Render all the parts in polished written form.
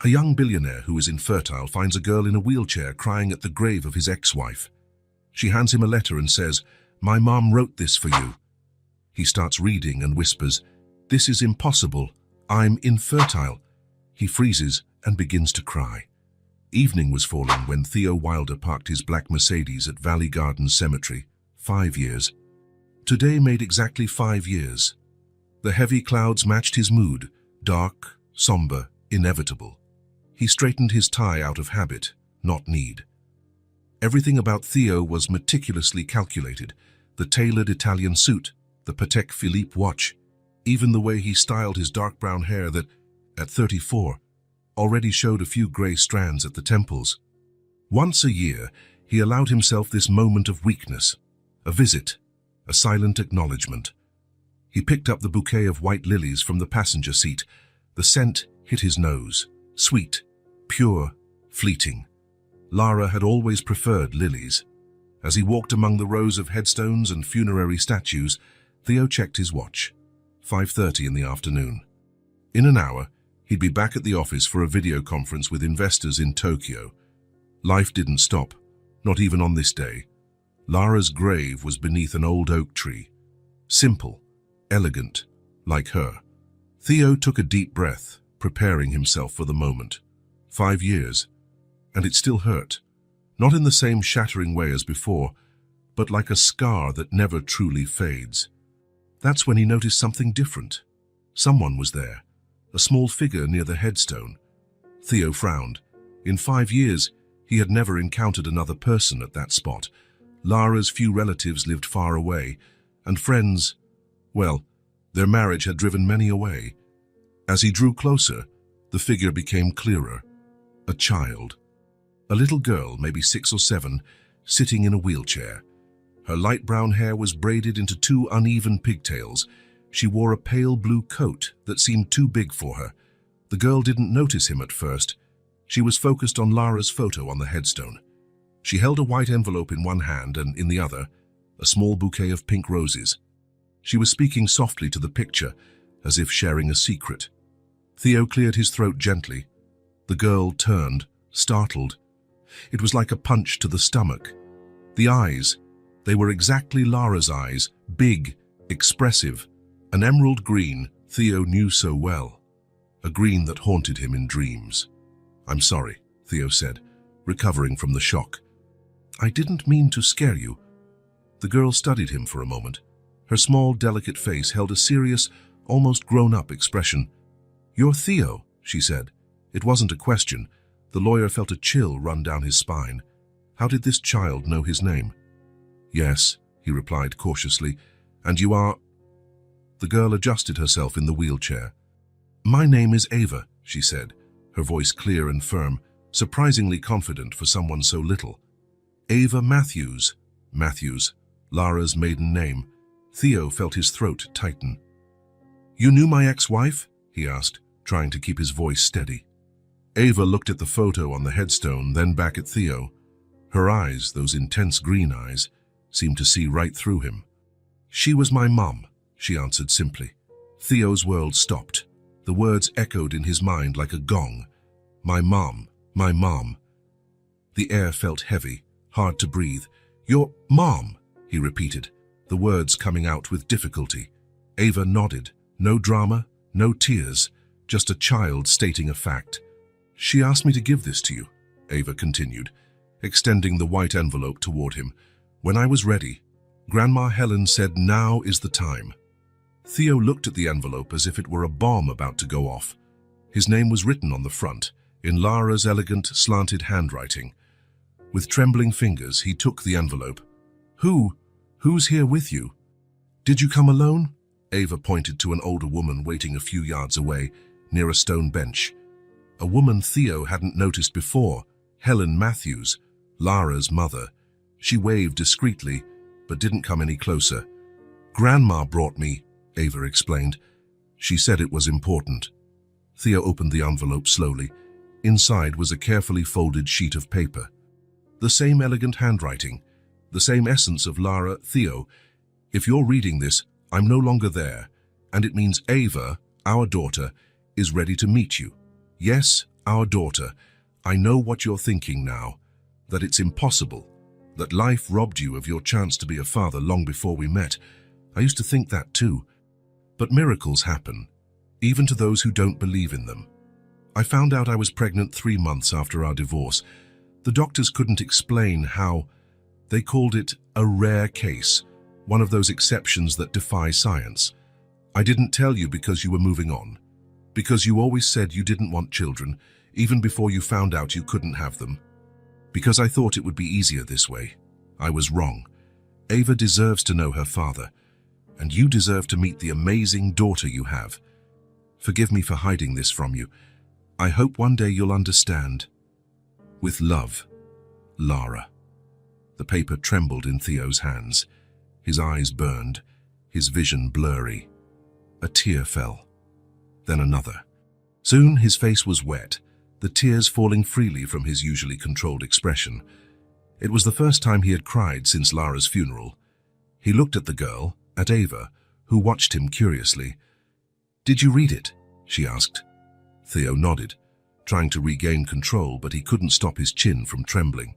A young billionaire who is infertile finds a girl in a wheelchair crying at the grave of his ex-wife. She hands him a letter and says, "My mom wrote this for you." He starts reading and whispers, "This is impossible. I'm infertile." He freezes and begins to cry. Evening was falling when Theo Wilder parked his black Mercedes at Valley Gardens Cemetery. 5 years. Today made exactly 5 years. The heavy clouds matched his mood, dark, somber, inevitable. He straightened his tie out of habit, not need. Everything about Theo was meticulously calculated. The tailored Italian suit, the Patek Philippe watch, even the way he styled his dark brown hair that, at 34, already showed a few grey strands at the temples. Once a year, he allowed himself this moment of weakness, a visit, a silent acknowledgement. He picked up the bouquet of white lilies from the passenger seat. The scent hit his nose, sweet, pure, fleeting. Lara had always preferred lilies. As he walked among the rows of headstones and funerary statues, Theo checked his watch. 5:30 in the afternoon. In an hour, he'd be back at the office for a video conference with investors in Tokyo. Life didn't stop, not even on this day. Lara's grave was beneath an old oak tree. Simple, elegant, like her. Theo took a deep breath, preparing himself for the moment. 5 years, and it still hurt. Not in the same shattering way as before, but like a scar that never truly fades. That's when he noticed something different. Someone was there, a small figure near the headstone. Theo frowned. In 5 years, he had never encountered another person at that spot. Lara's few relatives lived far away, and friends, well, their marriage had driven many away. As he drew closer, the figure became clearer. A child. A little girl, maybe 6 or 7, sitting in a wheelchair. Her light brown hair was braided into 2 uneven pigtails. She wore a pale blue coat that seemed too big for her. The girl didn't notice him at first. She was focused on Lara's photo on the headstone. She held a white envelope in one hand and in the other, a small bouquet of pink roses. She was speaking softly to the picture, as if sharing a secret. Theo cleared his throat gently. The girl turned, startled. It was like a punch to the stomach. The eyes, they were exactly Lara's eyes, big, expressive, an emerald green Theo knew so well, a green that haunted him in dreams. "I'm sorry," Theo said, recovering from the shock. "I didn't mean to scare you." The girl studied him for a moment. Her small, delicate face held a serious, almost grown-up expression. "You're Theo," she said. It wasn't a question. The lawyer felt a chill run down his spine. How did this child know his name? "Yes," he replied cautiously. "And you are—" The girl adjusted herself in the wheelchair. "My name is Ava," she said, her voice clear and firm, surprisingly confident for someone so little. "Ava Matthews." Matthews, Lara's maiden name. Theo felt his throat tighten. "You knew my ex-wife?" he asked, trying to keep his voice steady. Ava looked at the photo on the headstone, then back at Theo. Her eyes, those intense green eyes, seemed to see right through him. "She was my mum," she answered simply. Theo's world stopped. The words echoed in his mind like a gong. My mom, my mom. The air felt heavy, hard to breathe. "Your mom," he repeated, the words coming out with difficulty. Ava nodded. No drama, no tears, just a child stating a fact. "She asked me to give this to you," Ava continued, extending the white envelope toward him. "When I was ready, Grandma Helen said now is the time." Theo looked at the envelope as if it were a bomb about to go off. His name was written on the front, in Lara's elegant, slanted handwriting. With trembling fingers, he took the envelope. Who's here with you?" "Did you come alone?" Ava pointed to an older woman waiting a few yards away, near a stone bench. A woman Theo hadn't noticed before, Helen Matthews, Lara's mother. She waved discreetly, but didn't come any closer. "Grandma brought me," Ava explained. "She said it was important." Theo opened the envelope slowly. Inside was a carefully folded sheet of paper. The same elegant handwriting, the same essence of Lara. "Theo, if you're reading this, I'm no longer there, and it means Ava, our daughter, is ready to meet you. Yes, Our daughter, I know what you're thinking now, that it's impossible, that life robbed you of your chance to be a father long before we met. I used to think that too. But miracles happen, even to those who don't believe in them. I found out I was pregnant 3 months after our divorce. The doctors couldn't explain how. They called it a rare case, one of those exceptions that defy science. I didn't tell you because you were moving on, because you always said you didn't want children, even before you found out you couldn't have them. Because I thought it would be easier this way. I was wrong. Ava deserves to know her father, and you deserve to meet the amazing daughter you have. Forgive me for hiding this from you. I hope one day you'll understand. With love, Lara. The paper trembled in Theo's hands. His eyes burned, his vision blurry. A tear fell, then another. Soon his face was wet, the tears falling freely from his usually controlled expression. It was the first time he had cried since Lara's funeral. He looked at the girl, at Ava, who watched him curiously. "Did you read it?" she asked. Theo nodded, trying to regain control, but he couldn't stop his chin from trembling.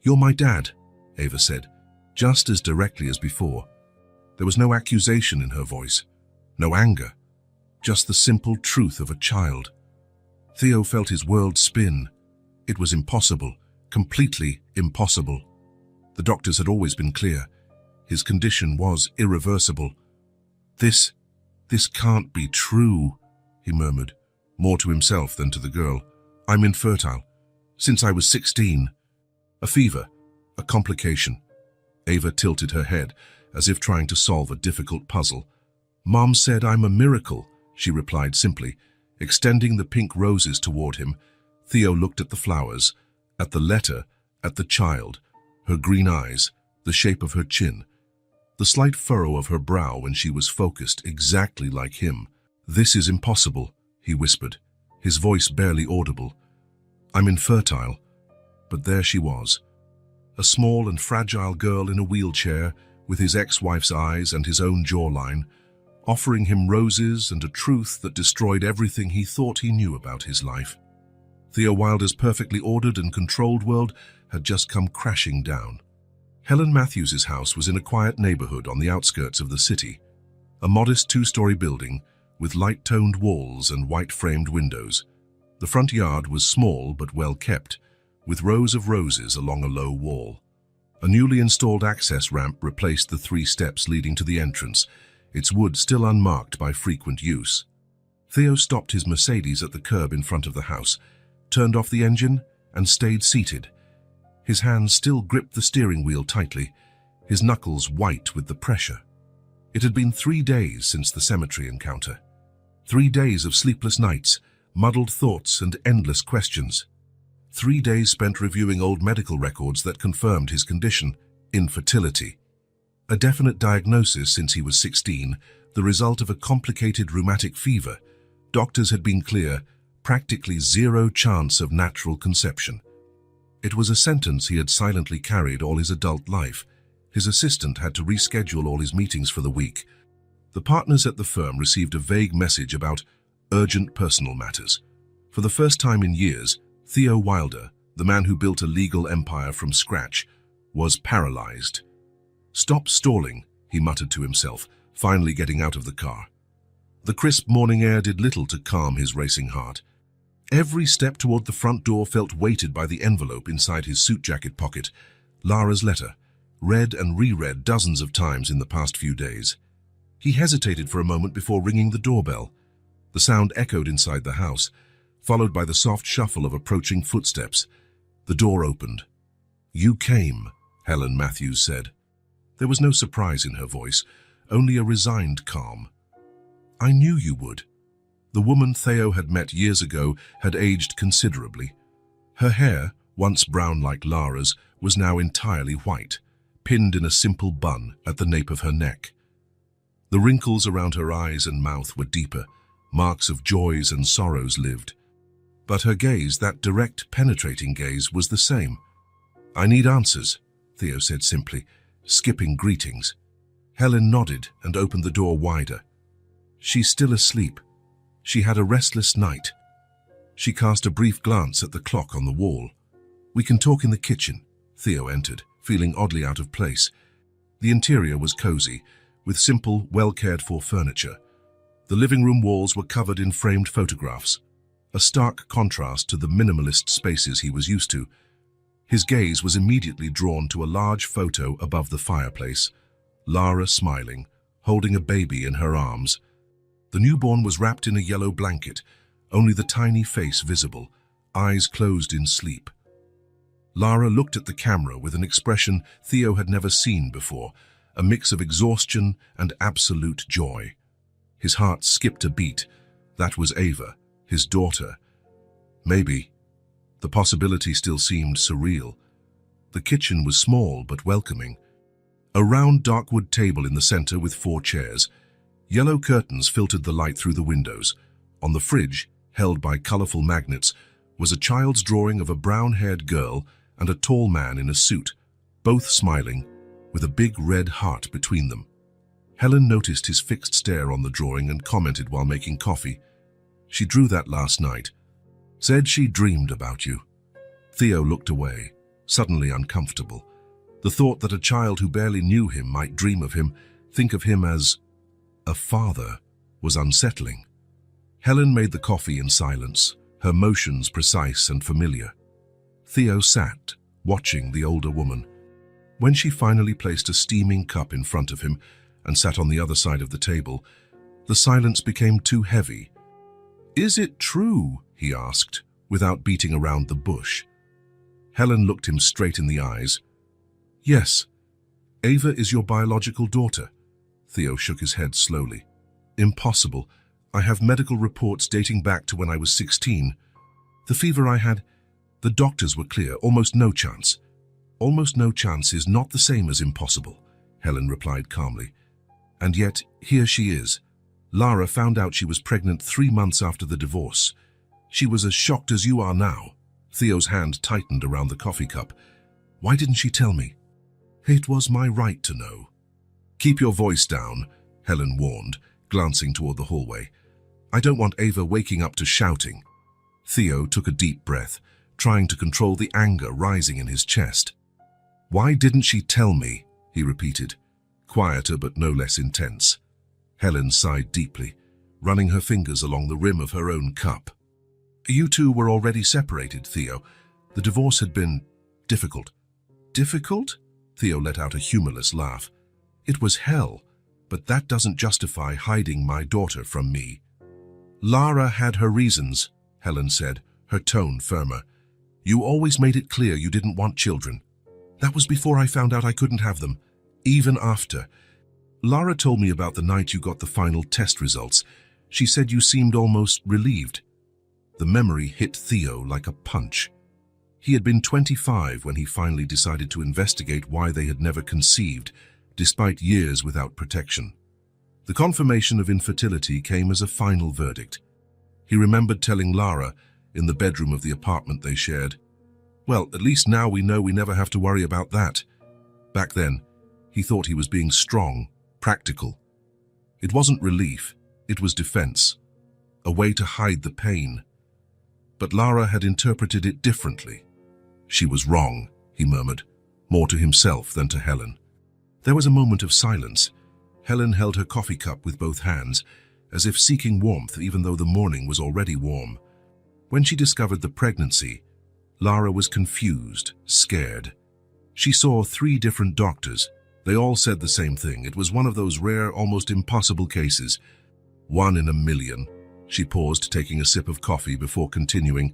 "You're my dad," Ava said, just as directly as before. There was no accusation in her voice, no anger, just the simple truth of a child. Theo felt his world spin. It was impossible, completely impossible. The doctors had always been clear. His condition was irreversible. This can't be true," he murmured, more to himself than to the girl. "I'm infertile, since I was 16. A fever, a complication." Ava tilted her head, as if trying to solve a difficult puzzle. "Mom said I'm a miracle," she replied simply, extending the pink roses toward him. Theo looked at the flowers, at the letter, at the child, her green eyes, the shape of her chin, the slight furrow of her brow when she was focused exactly like him. "This is impossible," he whispered, his voice barely audible. "I'm infertile." But there she was, a small and fragile girl in a wheelchair, with his ex-wife's eyes and his own jawline, offering him roses and a truth that destroyed everything he thought he knew about his life. Theo Wilder's perfectly ordered and controlled world had just come crashing down. Helen Matthews's house was in a quiet neighborhood on the outskirts of the city, a modest 2-story building with light-toned walls and white-framed windows. The front yard was small but well kept, with rows of roses along a low wall. A newly installed access ramp replaced the 3 steps leading to the entrance, its wood still unmarked by frequent use. Theo stopped his Mercedes at the curb in front of the house, turned off the engine, and stayed seated. His hands still gripped the steering wheel tightly, his knuckles white with the pressure. It had been 3 days since the cemetery encounter. 3 days of sleepless nights, muddled thoughts, and endless questions. 3 days spent reviewing old medical records that confirmed his condition, infertility. A definite diagnosis since he was 16, the result of a complicated rheumatic fever. Doctors had been clear, practically 0 chance of natural conception. It was a sentence he had silently carried all his adult life. His assistant had to reschedule all his meetings for the week. The partners at the firm received a vague message about urgent personal matters. For the first time in years, Theo Wilder, the man who built a legal empire from scratch, was paralyzed. "Stop stalling," he muttered to himself, finally getting out of the car. The crisp morning air did little to calm his racing heart. Every step toward the front door felt weighted by the envelope inside his suit jacket pocket. Lara's letter, read and reread dozens of times in the past few days. He hesitated for a moment before ringing the doorbell. The sound echoed inside the house, followed by the soft shuffle of approaching footsteps. The door opened. "You came," Helen Matthews said. There was no surprise in her voice, only a resigned calm. "I knew you would." The woman Theo had met years ago had aged considerably. Her hair, once brown like Lara's, was now entirely white, pinned in a simple bun at the nape of her neck. The wrinkles around her eyes and mouth were deeper, marks of joys and sorrows lived. But her gaze, that direct, penetrating gaze, was the same. "I need answers," Theo said simply, skipping greetings. Helen nodded and opened the door wider. "She's still asleep. She had a restless night." She cast a brief glance at the clock on the wall. "We can talk in the kitchen." Theo entered, feeling oddly out of place. The interior was cozy, with simple, well-cared-for furniture. The living room walls were covered in framed photographs, a stark contrast to the minimalist spaces he was used to. His gaze was immediately drawn to a large photo above the fireplace, Lara smiling, holding a baby in her arms. The newborn was wrapped in a yellow blanket, only the tiny face visible, eyes closed in sleep. Lara looked at the camera with an expression Theo had never seen before, a mix of exhaustion and absolute joy. His heart skipped a beat. That was Ava, his daughter. Maybe. The possibility still seemed surreal. The kitchen was small but welcoming. A round dark wood table in the center with 4 chairs. Yellow curtains filtered the light through the windows. On the fridge, held by colorful magnets, was a child's drawing of a brown-haired girl and a tall man in a suit, both smiling, with a big red heart between them. Helen noticed his fixed stare on the drawing and commented while making coffee. "She drew that last night. Said she dreamed about you." Theo looked away, suddenly uncomfortable. The thought that a child who barely knew him might dream of him, think of him as a father, was unsettling. Helen made the coffee in silence, her motions precise and familiar. Theo sat, watching the older woman. When she finally placed a steaming cup in front of him and sat on the other side of the table, the silence became too heavy. "Is it true?" he asked, without beating around the bush. Helen looked him straight in the eyes. "Yes. Ava is your biological daughter." Theo shook his head slowly. "Impossible. I have medical reports dating back to when I was 16. The fever I had, the doctors were clear, almost no chance." "Almost no chance is not the same as impossible," Helen replied calmly. "And yet, here she is. Lara found out she was pregnant 3 months after the divorce. She was as shocked as you are now." Theo's hand tightened around the coffee cup. "Why didn't she tell me?" "It was my right to know." "Keep your voice down," Helen warned, glancing toward the hallway. "I don't want Ava waking up to shouting." Theo took a deep breath, trying to control the anger rising in his chest. "Why didn't she tell me?" he repeated, quieter but no less intense. Helen sighed deeply, running her fingers along the rim of her own cup. "You two were already separated, Theo. The divorce had been difficult." "Difficult?" Theo let out a humorless laugh. "It was hell, but that doesn't justify hiding my daughter from me." "Lara had her reasons," Helen said, her tone firmer. "You always made it clear you didn't want children. That was before I found out I couldn't have them, even after. Lara told me about the night you got the final test results. She said you seemed almost relieved." The memory hit Theo like a punch. He had been 25 when he finally decided to investigate why they had never conceived, despite years without protection. The confirmation of infertility came as a final verdict. He remembered telling Lara, in the bedroom of the apartment they shared, "Well, at least now we know we never have to worry about that." Back then, he thought he was being strong, practical. It wasn't relief, it was defense, a way to hide the pain. But Lara had interpreted it differently. "She was wrong," he murmured, more to himself than to Helen. There was a moment of silence. Helen held her coffee cup with both hands, as if seeking warmth even though the morning was already warm. When she discovered the pregnancy, Lara was confused, scared. She saw 3 different doctors. They all said the same thing. It was one of those rare, almost impossible cases. 1 in a million. She paused, taking a sip of coffee before continuing.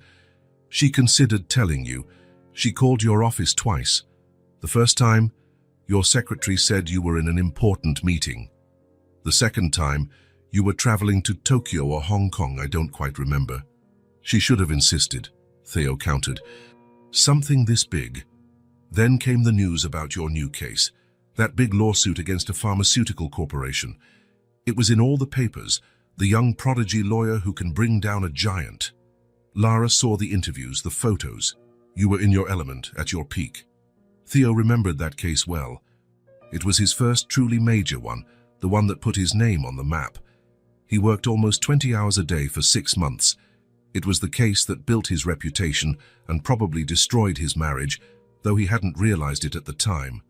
"She considered telling you. She called your office twice. The first time, your secretary said you were in an important meeting. The second time, you were traveling to Tokyo or Hong Kong, I don't quite remember. She should have insisted," Theo countered. "Something this big." Then came the news about your new case, that big lawsuit against a pharmaceutical corporation. It was in all the papers, the young prodigy lawyer who can bring down a giant. Lara saw the interviews, the photos. You were in your element, at your peak. Theo remembered that case well. It was his first truly major one, the one that put his name on the map. He worked almost 20 hours a day for 6 months. It was the case that built his reputation and probably destroyed his marriage, though he hadn't realized it at the time.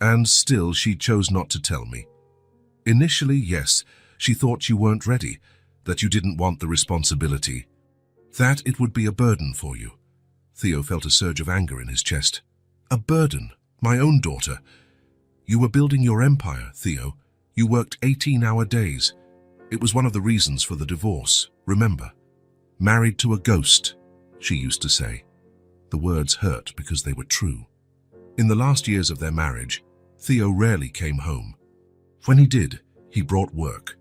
And still, she chose not to tell me. Initially, yes, she thought you weren't ready, that you didn't want the responsibility, that it would be a burden for you. Theo felt a surge of anger in his chest. A burden? My own daughter. You were building your empire, Theo. You worked 18-hour days. It was one of the reasons for the divorce, remember? Married to a ghost, she used to say. The words hurt because they were true. In the last years of their marriage, Theo rarely came home. When he did, he brought work.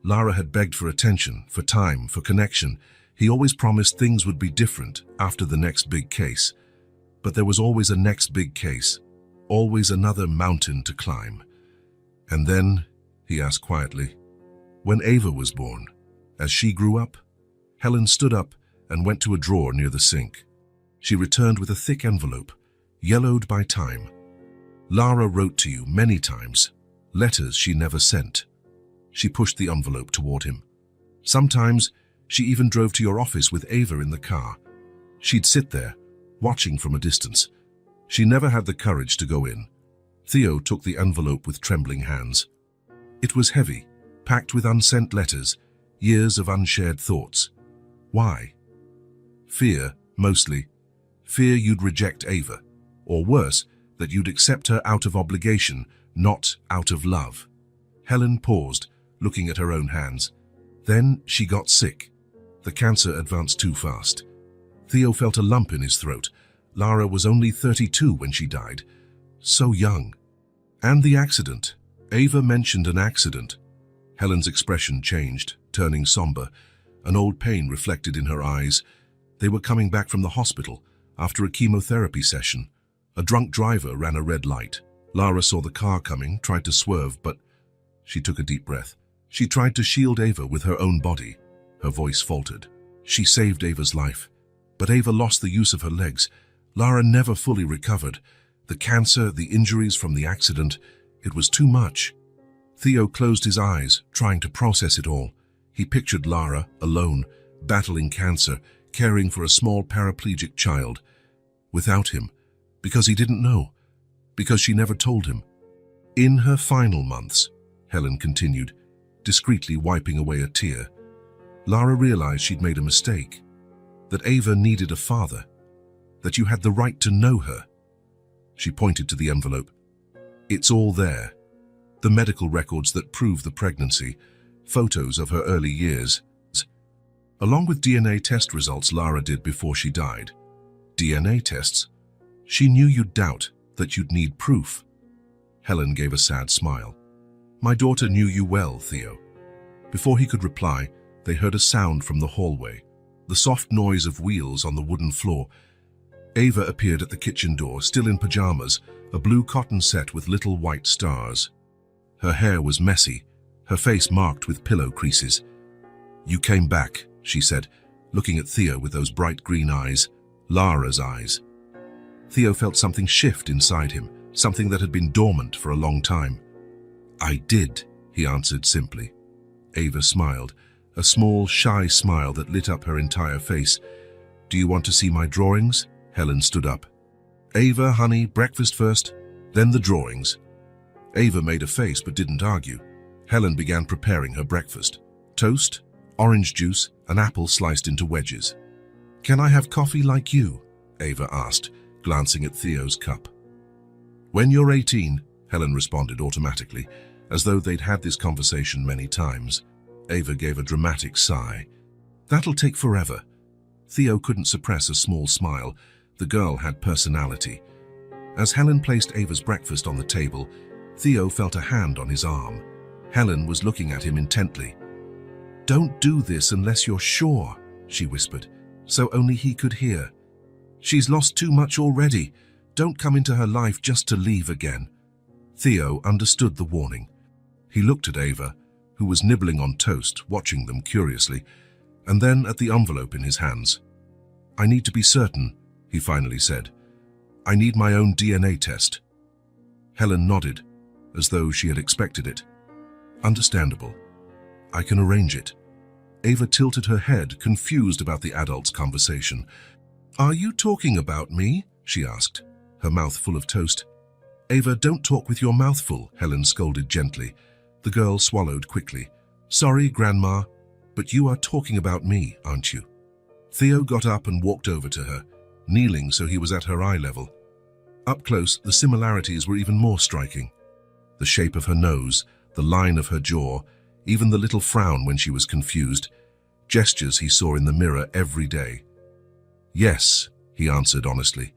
Lara had begged for attention, for time, for connection. He always promised things would be different after the next big case. But there was always a next big case, always another mountain to climb. And then, he asked quietly, when Ava was born, as she grew up, Helen stood up and went to a drawer near the sink. She returned with a thick envelope, yellowed by time. Lara wrote to you many times, letters she never sent. She pushed the envelope toward him. Sometimes, she even drove to your office with Ava in the car. She'd sit there, watching from a distance. She never had the courage to go in. Theo took the envelope with trembling hands. It was heavy, packed with unsent letters, years of unshared thoughts. Why? Fear, mostly. Fear you'd reject Ava, or worse, that you'd accept her out of obligation, not out of love. Helen paused, looking at her own hands. Then she got sick. The cancer advanced too fast. Theo felt a lump in his throat. Lara was only 32 when she died. So young. And the accident. Ava mentioned an accident. Helen's expression changed, turning somber. An old pain reflected in her eyes. They were coming back from the hospital after a chemotherapy session. A drunk driver ran a red light. Lara saw the car coming, tried to swerve, but she took a deep breath. She tried to shield Ava with her own body. Her voice faltered. She saved Ava's life, but Ava lost the use of her legs. Lara never fully recovered. The cancer, the injuries from the accident, it was too much. Theo closed his eyes, trying to process it all. He pictured Lara, alone, battling cancer, caring for a small paraplegic child. Without him, because he didn't know, because she never told him. In her final months, Helen continued, discreetly wiping away a tear, Lara realized she'd made a mistake, that Ava needed a father, that you had the right to know her. She pointed to the envelope. It's all there. The medical records that prove the pregnancy, photos of her early years, along with DNA test results Lara did before she died. DNA tests? She knew you'd doubt, that you'd need proof. Helen gave a sad smile. My daughter knew you well, Theo. Before he could reply, they heard a sound from the hallway, the soft noise of wheels on the wooden floor. Ava appeared at the kitchen door, still in pajamas, a blue cotton set with little white stars. Her hair was messy, her face marked with pillow creases. You came back, she said, looking at Theo with those bright green eyes, Lara's eyes. Theo felt something shift inside him, something that had been dormant for a long time. I did, he answered simply. Ava smiled, a small, shy smile that lit up her entire face. Do you want to see my drawings? Helen stood up. Ava, honey, breakfast first, then the drawings. Ava made a face but didn't argue. Helen began preparing her breakfast. Toast, orange juice, an apple sliced into wedges. Can I have coffee like you? Ava asked, glancing at Theo's cup. When you're 18, Helen responded automatically, as though they'd had this conversation many times. Ava gave a dramatic sigh. That'll take forever. Theo couldn't suppress a small smile. The girl had personality. As Helen placed Ava's breakfast on the table, Theo felt a hand on his arm. Helen was looking at him intently. Don't do this unless you're sure, she whispered, so only he could hear. She's lost too much already. Don't come into her life just to leave again. Theo understood the warning. He looked at Ava, who was nibbling on toast, watching them curiously, and then at the envelope in his hands. I need to be certain, he finally said. I need my own DNA test. Helen nodded, as though she had expected it. Understandable. I can arrange it. Ava tilted her head, confused about the adult's conversation. "Are you talking about me?" she asked, her mouth full of toast. "Ava, don't talk with your mouth full," Helen scolded gently. The girl swallowed quickly. "Sorry, Grandma, but you are talking about me, aren't you?" Theo got up and walked over to her, kneeling so he was at her eye level. Up close, the similarities were even more striking. The shape of her nose, the line of her jaw, even the little frown when she was confused, gestures he saw in the mirror every day. "Yes," he answered honestly.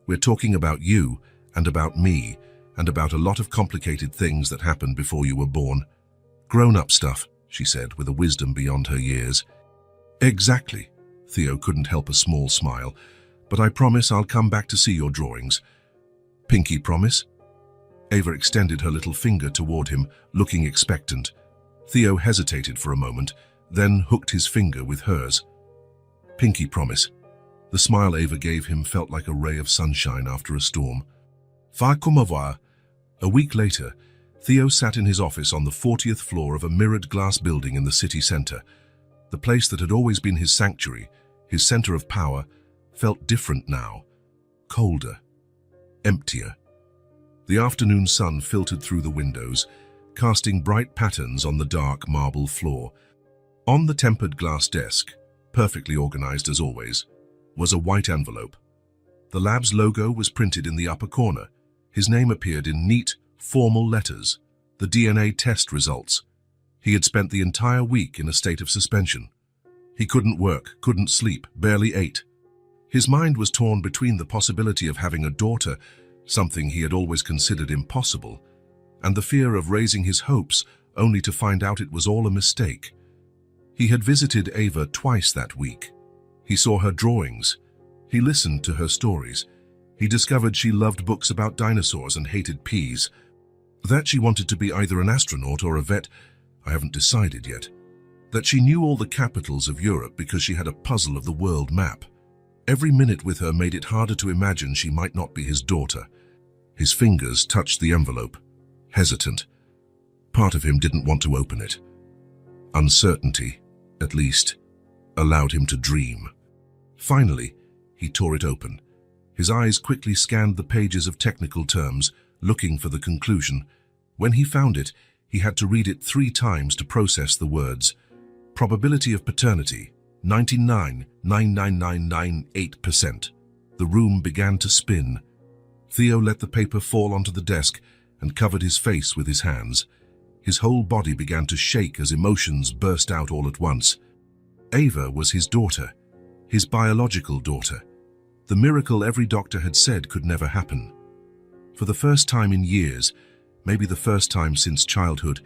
"We're talking about you and about me and about a lot of complicated things that happened before you were born. Grown-up stuff," she said with a wisdom beyond her years. "Exactly." Theo couldn't help a small smile. "But I promise I'll come back to see your drawings." "Pinky promise?" Ava extended her little finger toward him, looking expectant. Theo hesitated for a moment, then hooked his finger with hers. "Pinky promise." The smile Ava gave him felt like a ray of sunshine after a storm. "Va comme voir." A week later, Theo sat in his office on the 40th floor of a mirrored glass building in the city center. The place that had always been his sanctuary, his center of power, felt different now. Colder. Emptier. The afternoon sun filtered through the windows, casting bright patterns on the dark marble floor. On the tempered glass desk, perfectly organized as always, was a white envelope. The lab's logo was printed in the upper corner. His name appeared in neat, formal letters. The DNA test results. He had spent the entire week in a state of suspension. He couldn't work, couldn't sleep, barely ate. His mind was torn between the possibility of having a daughter, something he had always considered impossible, and the fear of raising his hopes only to find out it was all a mistake. He had visited Ava twice that week. He saw her drawings. He listened to her stories. He discovered she loved books about dinosaurs and hated peas. That she wanted to be either an astronaut or a vet, I haven't decided yet. That she knew all the capitals of Europe because she had a puzzle of the world map. Every minute with her made it harder to imagine she might not be his daughter. His fingers touched the envelope, hesitant. Part of him didn't want to open it. Uncertainty, at least, allowed him to dream. Finally, he tore it open. His eyes quickly scanned the pages of technical terms, looking for the conclusion. When he found it, he had to read it 3 times to process the words. Probability of paternity, 99.99998%. The room began to spin. Theo let the paper fall onto the desk and covered his face with his hands. His whole body began to shake as emotions burst out all at once. Ava was his daughter, his biological daughter. The miracle every doctor had said could never happen. For the first time in years, maybe the first time since childhood,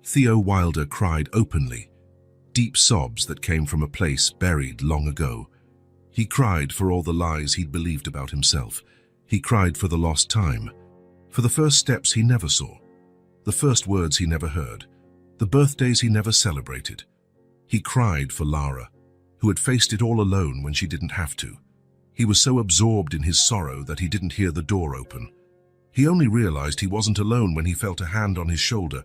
Theo Wilder cried openly. Deep sobs that came from a place buried long ago. He cried for all the lies he'd believed about himself. He cried for the lost time, for the first steps he never saw, the first words he never heard, the birthdays he never celebrated. He cried for Lara, who had faced it all alone when she didn't have to. He was so absorbed in his sorrow that he didn't hear the door open. He only realized he wasn't alone when he felt a hand on his shoulder.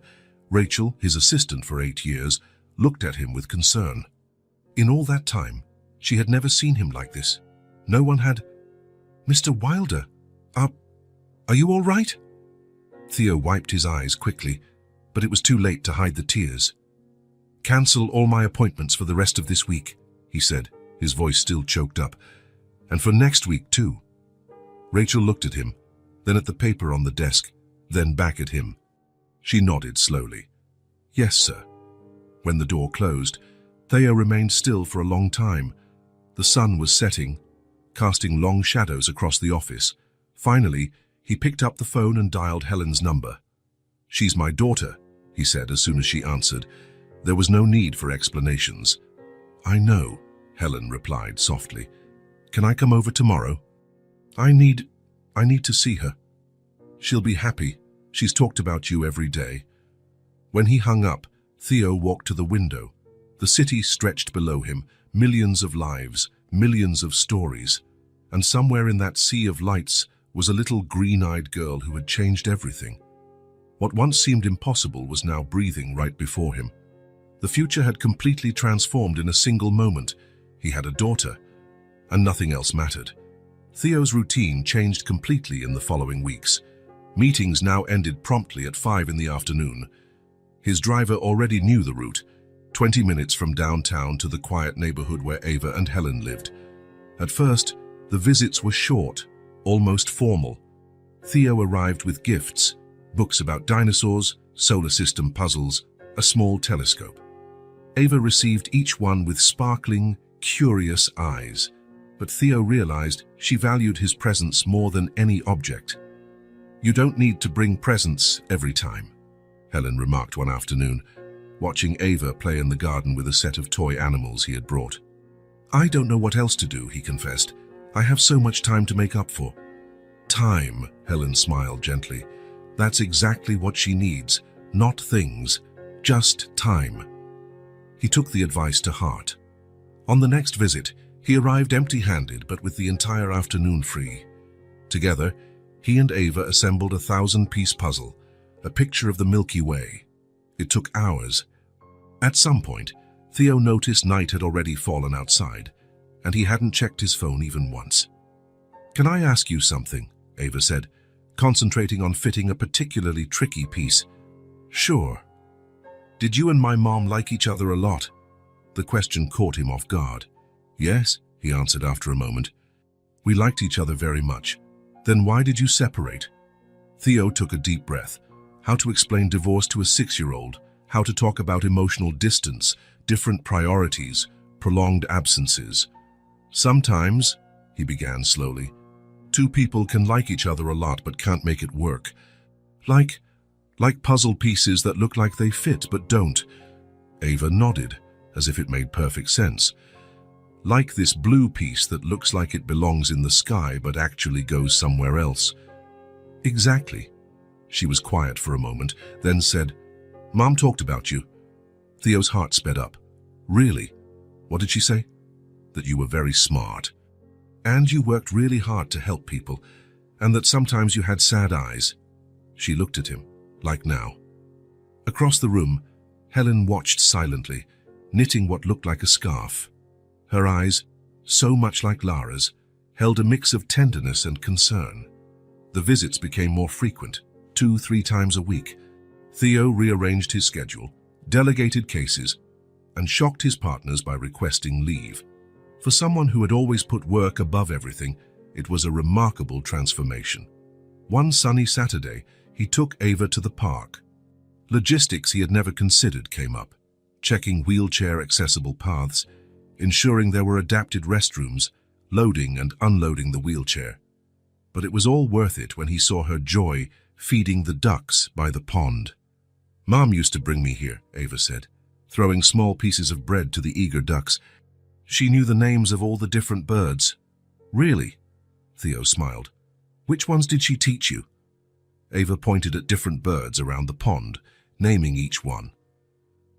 Rachel, his assistant for 8 years, looked at him with concern. In all that time, she had never seen him like this. No one had... "Mr. Wilder, are you all right?" Theo wiped his eyes quickly, but it was too late to hide the tears. "Cancel all my appointments for the rest of this week," he said, his voice still choked up. "And for next week, too." Rachel looked at him, then at the paper on the desk, then back at him. She nodded slowly. "Yes, sir." When the door closed, Theo remained still for a long time. The sun was setting, casting long shadows across the office. Finally, he picked up the phone and dialed Helen's number. "She's my daughter," he said as soon as she answered. There was no need for explanations. "I know," Helen replied softly. "Can I come over tomorrow?" I need to see her. She'll be happy. She's talked about you every day." When he hung up, Theo walked to the window. The city stretched below him, millions of lives, millions of stories. And somewhere in that sea of lights was a little green-eyed girl who had changed everything. What once seemed impossible was now breathing right before him. The future had completely transformed in a single moment. He had a daughter, and nothing else mattered. Theo's routine changed completely in the following weeks. Meetings now ended promptly at 5 in the afternoon. His driver already knew the route, 20 minutes from downtown to the quiet neighborhood where Ava and Helen lived. At first, the visits were short, almost formal. Theo arrived with gifts, books about dinosaurs, solar system puzzles, a small telescope. Ava received each one with sparkling, curious eyes, but Theo realized she valued his presence more than any object. "You don't need to bring presents every time," Helen remarked one afternoon, watching Ava play in the garden with a set of toy animals he had brought. "I don't know what else to do," he confessed. "I have so much time to make up for." "Time," Helen smiled gently. "That's exactly what she needs. Not things, just time." He took the advice to heart. On the next visit, he arrived empty-handed but with the entire afternoon free. Together, he and Ava assembled a 1,000-piece puzzle, a picture of the Milky Way. It took hours. At some point, Theo noticed night had already fallen outside, and he hadn't checked his phone even once. "Can I ask you something?" Ava said, concentrating on fitting a particularly tricky piece. "Sure." "Did you and my mom like each other a lot?" The question caught him off guard. "Yes," he answered after a moment. "We liked each other very much. Then why did you separate?" Theo took a deep breath. How to explain divorce to a 6-year-old, how to talk about emotional distance, different priorities, prolonged absences. "Sometimes," he began slowly, "two people can like each other a lot but can't make it work. Like puzzle pieces that look like they fit but don't." Ava nodded, as if it made perfect sense. "Like this blue piece that looks like it belongs in the sky but actually goes somewhere else." "Exactly." She was quiet for a moment, then said, "Mom talked about you." Theo's heart sped up. "Really? What did she say?" "That you were very smart. And you worked really hard to help people, and that sometimes you had sad eyes." She looked at him, like now. Across the room, Helen watched silently, knitting what looked like a scarf. Her eyes, so much like Lara's, held a mix of tenderness and concern. The visits became more frequent, 2-3 times a week. Theo rearranged his schedule, delegated cases, and shocked his partners by requesting leave. For someone who had always put work above everything, it was a remarkable transformation. One sunny Saturday, he took Ava to the park. Logistics he had never considered came up, checking wheelchair-accessible paths, ensuring there were adapted restrooms, loading and unloading the wheelchair. But it was all worth it when he saw her joy feeding the ducks by the pond. "Mom used to bring me here," Ava said, throwing small pieces of bread to the eager ducks. "She knew the names of all the different birds." "Really?" Theo smiled. "Which ones did she teach you?" Ava pointed at different birds around the pond, naming each one.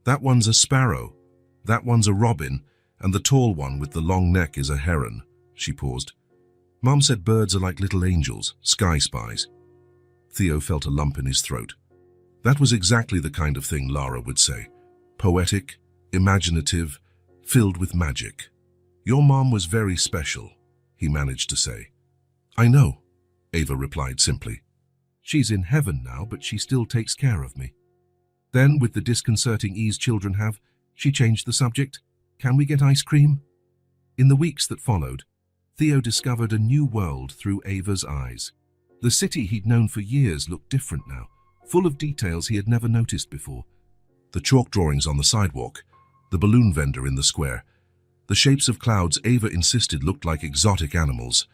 "That one's a sparrow, that one's a robin, and the tall one with the long neck is a heron." She paused. "Mom said birds are like little angels, sky spies." Theo felt a lump in his throat. That was exactly the kind of thing Lara would say. Poetic, imaginative, filled with magic. "Your mom was very special," he managed to say. "I know," Ava replied simply. "She's in heaven now, but she still takes care of me." Then, with the disconcerting ease children have, she changed the subject. "Can we get ice cream?" In the weeks that followed, Theo discovered a new world through Ava's eyes. The city he'd known for years looked different now, full of details he had never noticed before. The chalk drawings on the sidewalk, the balloon vendor in the square, the shapes of clouds Ava insisted looked like exotic animals.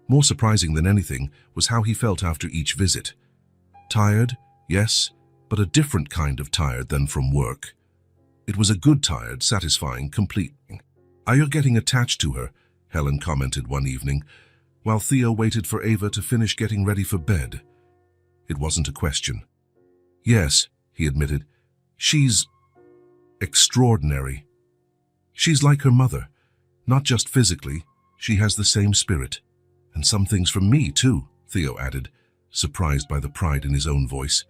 More surprising than anything was how he felt after each visit. Tired, yes, but a different kind of tired than from work. It was a good tired, satisfying, complete. "Are you getting attached to her?" Helen commented one evening, while Theo waited for Ava to finish getting ready for bed. It wasn't a question. "Yes," he admitted. "She's extraordinary. She's like her mother. Not just physically, she has the same spirit. And some things from me, too," Theo added, surprised by the pride in his own voice.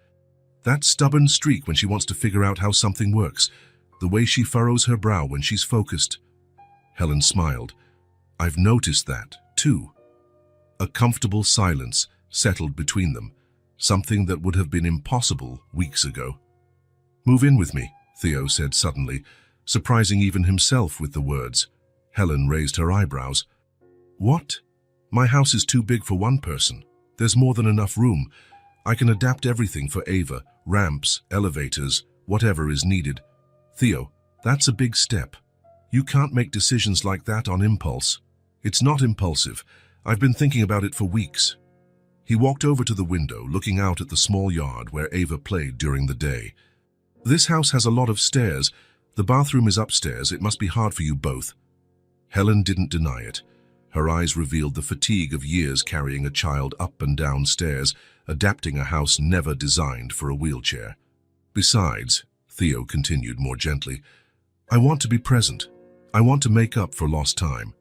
"That stubborn streak when she wants to figure out how something works. The way she furrows her brow when she's focused. Helen smiled. I've noticed that, too. A comfortable silence settled between them, something that would have been impossible weeks ago. Move in with me, Theo said suddenly, surprising even himself with the words. Helen raised her eyebrows. What? My house is too big for one person. There's more than enough room. I can adapt everything for Ava, ramps, elevators, whatever is needed. Theo, that's a big step. You can't make decisions like that on impulse. It's not impulsive. I've been thinking about it for weeks. He walked over to the window, looking out at the small yard where Ava played during the day. This house has a lot of stairs. The bathroom is upstairs. It must be hard for you both. Helen didn't deny it. Her eyes revealed the fatigue of years carrying a child up and down stairs, adapting a house never designed for a wheelchair. Besides, Theo continued more gently, I want to be present. I want to make up for lost time.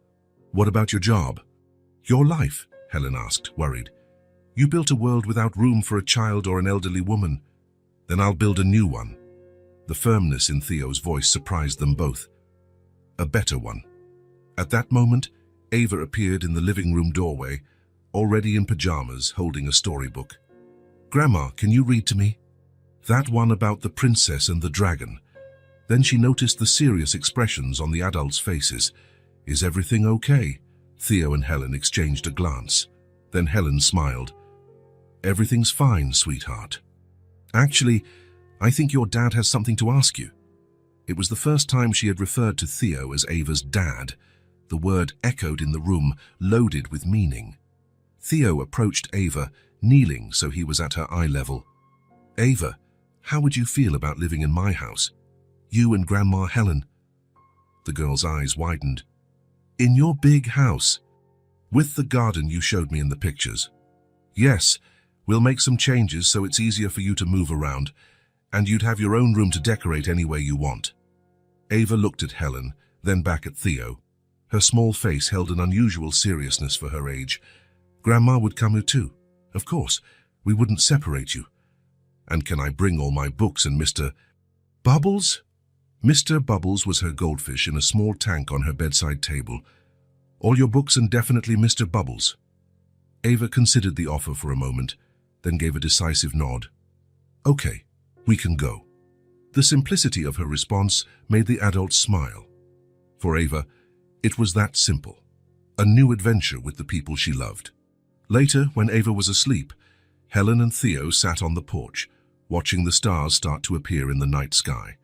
What about your job? Your life, Helen asked, worried. You built a world without room for a child or an elderly woman. Then I'll build a new one. The firmness in Theo's voice surprised them both. A better one. At that moment, Ava appeared in the living room doorway, already in pajamas, holding a storybook. Grandma, can you read to me? That one about the princess and the dragon. Then she noticed the serious expressions on the adults' faces. Is everything okay? Theo and Helen exchanged a glance. Then Helen smiled. Everything's fine, sweetheart. Actually, I think your dad has something to ask you. It was the first time she had referred to Theo as Ava's dad. The word echoed in the room, loaded with meaning. Theo approached Ava, kneeling so he was at her eye level. Ava, how would you feel about living in my house? You and Grandma Helen. The girl's eyes widened. In your big house? With the garden you showed me in the pictures? Yes, we'll make some changes so it's easier for you to move around, and you'd have your own room to decorate any way you want. Ava looked at Helen, then back at Theo. Her small face held an unusual seriousness for her age. Grandma would come here too. Of course, we wouldn't separate you. And can I bring all my books and Mr. Bubbles? Mr. Bubbles was her goldfish in a small tank on her bedside table. All your books and definitely Mr. Bubbles. Ava considered the offer for a moment, then gave a decisive nod. Okay, we can go. The simplicity of her response made the adults smile. For Ava, it was that simple. A new adventure with the people she loved. Later, when Ava was asleep, Helen and Theo sat on the porch, watching the stars start to appear in the night sky.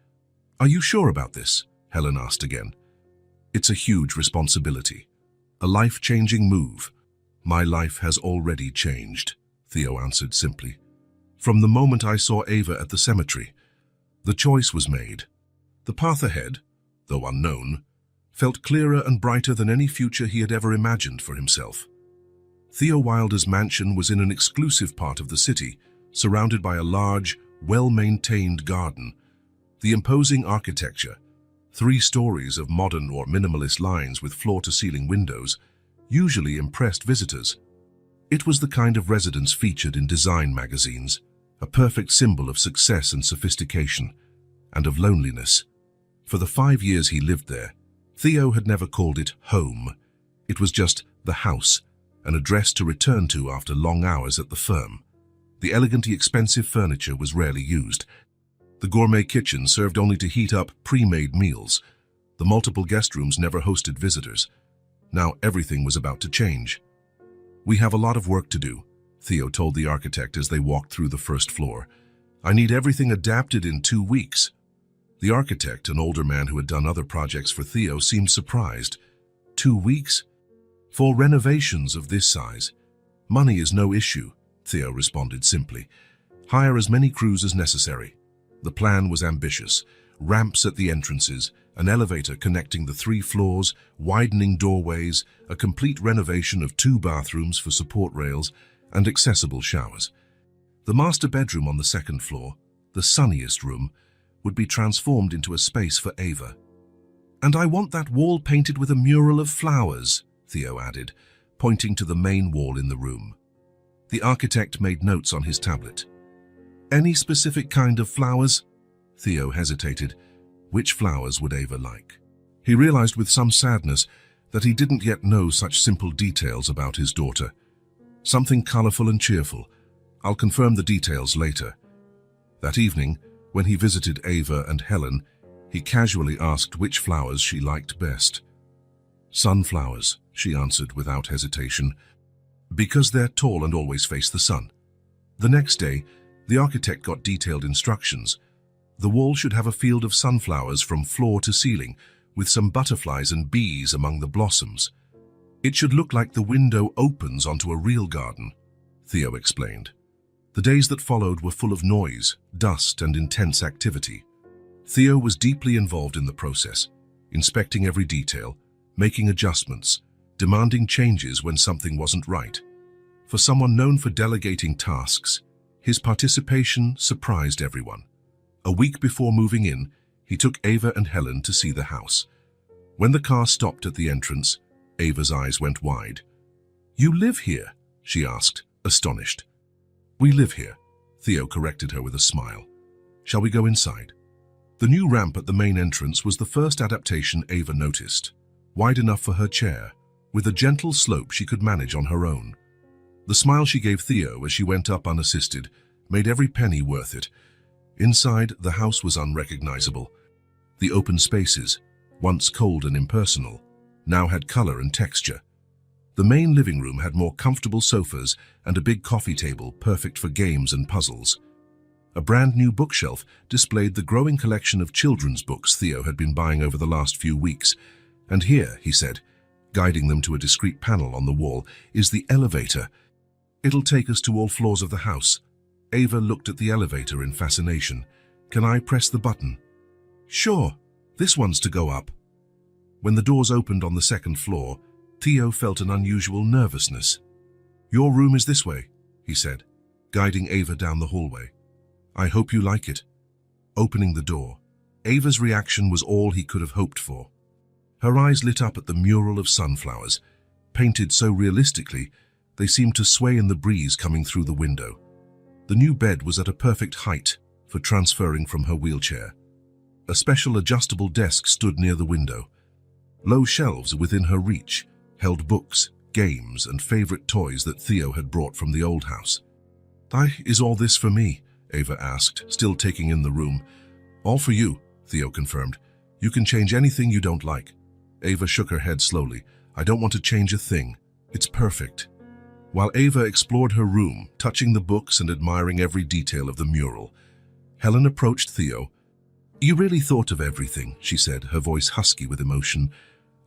Are you sure about this? Helen asked again. It's a huge responsibility. A life-changing move. My life has already changed, Theo answered simply. From the moment I saw Ava at the cemetery, the choice was made. The path ahead, though unknown, felt clearer and brighter than any future he had ever imagined for himself. Theo Wilder's mansion was in an exclusive part of the city, surrounded by a large, well-maintained garden. The imposing architecture, 3 stories of modern or minimalist lines with floor-to-ceiling windows, usually impressed visitors. It was the kind of residence featured in design magazines, a perfect symbol of success and sophistication, and of loneliness. For the 5 years he lived there, Theo had never called it home. It was just the house, an address to return to after long hours at the firm. The elegantly expensive furniture was rarely used. The gourmet kitchen served only to heat up pre-made meals. The multiple guest rooms never hosted visitors. Now everything was about to change. We have a lot of work to do, Theo told the architect as they walked through the first floor. I need everything adapted in 2 weeks. The architect, an older man who had done other projects for Theo, seemed surprised. 2 weeks? For renovations of this size, money is no issue, Theo responded simply. Hire as many crews as necessary. The plan was ambitious. Ramps at the entrances, an elevator connecting the 3 floors, widening doorways, a complete renovation of 2 bathrooms for support rails, and accessible showers. The master bedroom on the 2nd floor, the sunniest room, would be transformed into a space for Ava. And I want that wall painted with a mural of flowers, Theo added, pointing to the main wall in the room. The architect made notes on his tablet. Any specific kind of flowers? Theo hesitated. Which flowers would Ava like? He realized with some sadness that he didn't yet know such simple details about his daughter. Something colorful and cheerful. I'll confirm the details later. That evening, when he visited Ava and Helen, he casually asked which flowers she liked best. Sunflowers, she answered without hesitation, because they're tall and always face the sun. The next day, the architect got detailed instructions. The wall should have a field of sunflowers from floor to ceiling, with some butterflies and bees among the blossoms. It should look like the window opens onto a real garden, Theo explained. The days that followed were full of noise, dust, and intense activity. Theo was deeply involved in the process, inspecting every detail, making adjustments, demanding changes when something wasn't right. For someone known for delegating tasks, his participation surprised everyone. A week before moving in, he took Ava and Helen to see the house. When the car stopped at the entrance, Ava's eyes went wide. "You live here?" she asked, astonished. "We live here," Theo corrected her with a smile. "Shall we go inside?" The new ramp at the main entrance was the first adaptation Ava noticed. Wide enough for her chair, with a gentle slope she could manage on her own. The smile she gave Theo as she went up unassisted made every penny worth it. Inside, the house was unrecognizable. The open spaces, once cold and impersonal, now had color and texture. The main living room had more comfortable sofas and a big coffee table perfect for games and puzzles. A brand new bookshelf displayed the growing collection of children's books Theo had been buying over the last few weeks. "And here," he said, guiding them to a discreet panel on the wall, "is the elevator. It'll take us to all floors of the house." Ava looked at the elevator in fascination. "Can I press the button?" "Sure, this one's to go up." When the doors opened on the second floor, Theo felt an unusual nervousness. "Your room is this way," he said, guiding Ava down the hallway. "I hope you like it." Opening the door, Ava's reaction was all he could have hoped for. Her eyes lit up at the mural of sunflowers, painted so realistically they seemed to sway in the breeze coming through the window. The new bed was at a perfect height for transferring from her wheelchair. A special adjustable desk stood near the window. Low shelves within her reach held books, games, and favorite toys that Theo had brought from the old house. "Is all this for me?" Ava asked, still taking in the room. "All for you," Theo confirmed. "You can change anything you don't like." Ava shook her head slowly. "I don't want to change a thing. It's perfect." While Ava explored her room, touching the books and admiring every detail of the mural, Helen approached Theo. "You really thought of everything," she said, her voice husky with emotion.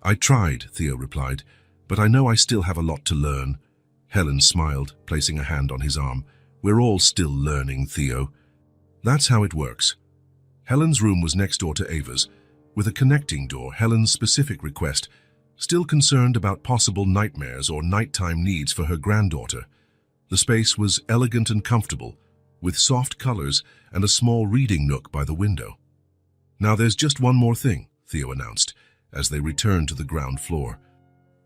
"I tried," Theo replied, "but I know I still have a lot to learn." Helen smiled, placing a hand on his arm. "We're all still learning, Theo." That's how it works. Helen's room was next door to Ava's, with a connecting door, Helen's specific request, still concerned about possible nightmares or nighttime needs for her granddaughter. The space was elegant and comfortable, with soft colors and a small reading nook by the window. "Now there's just one more thing," Theo announced, as they returned to the ground floor.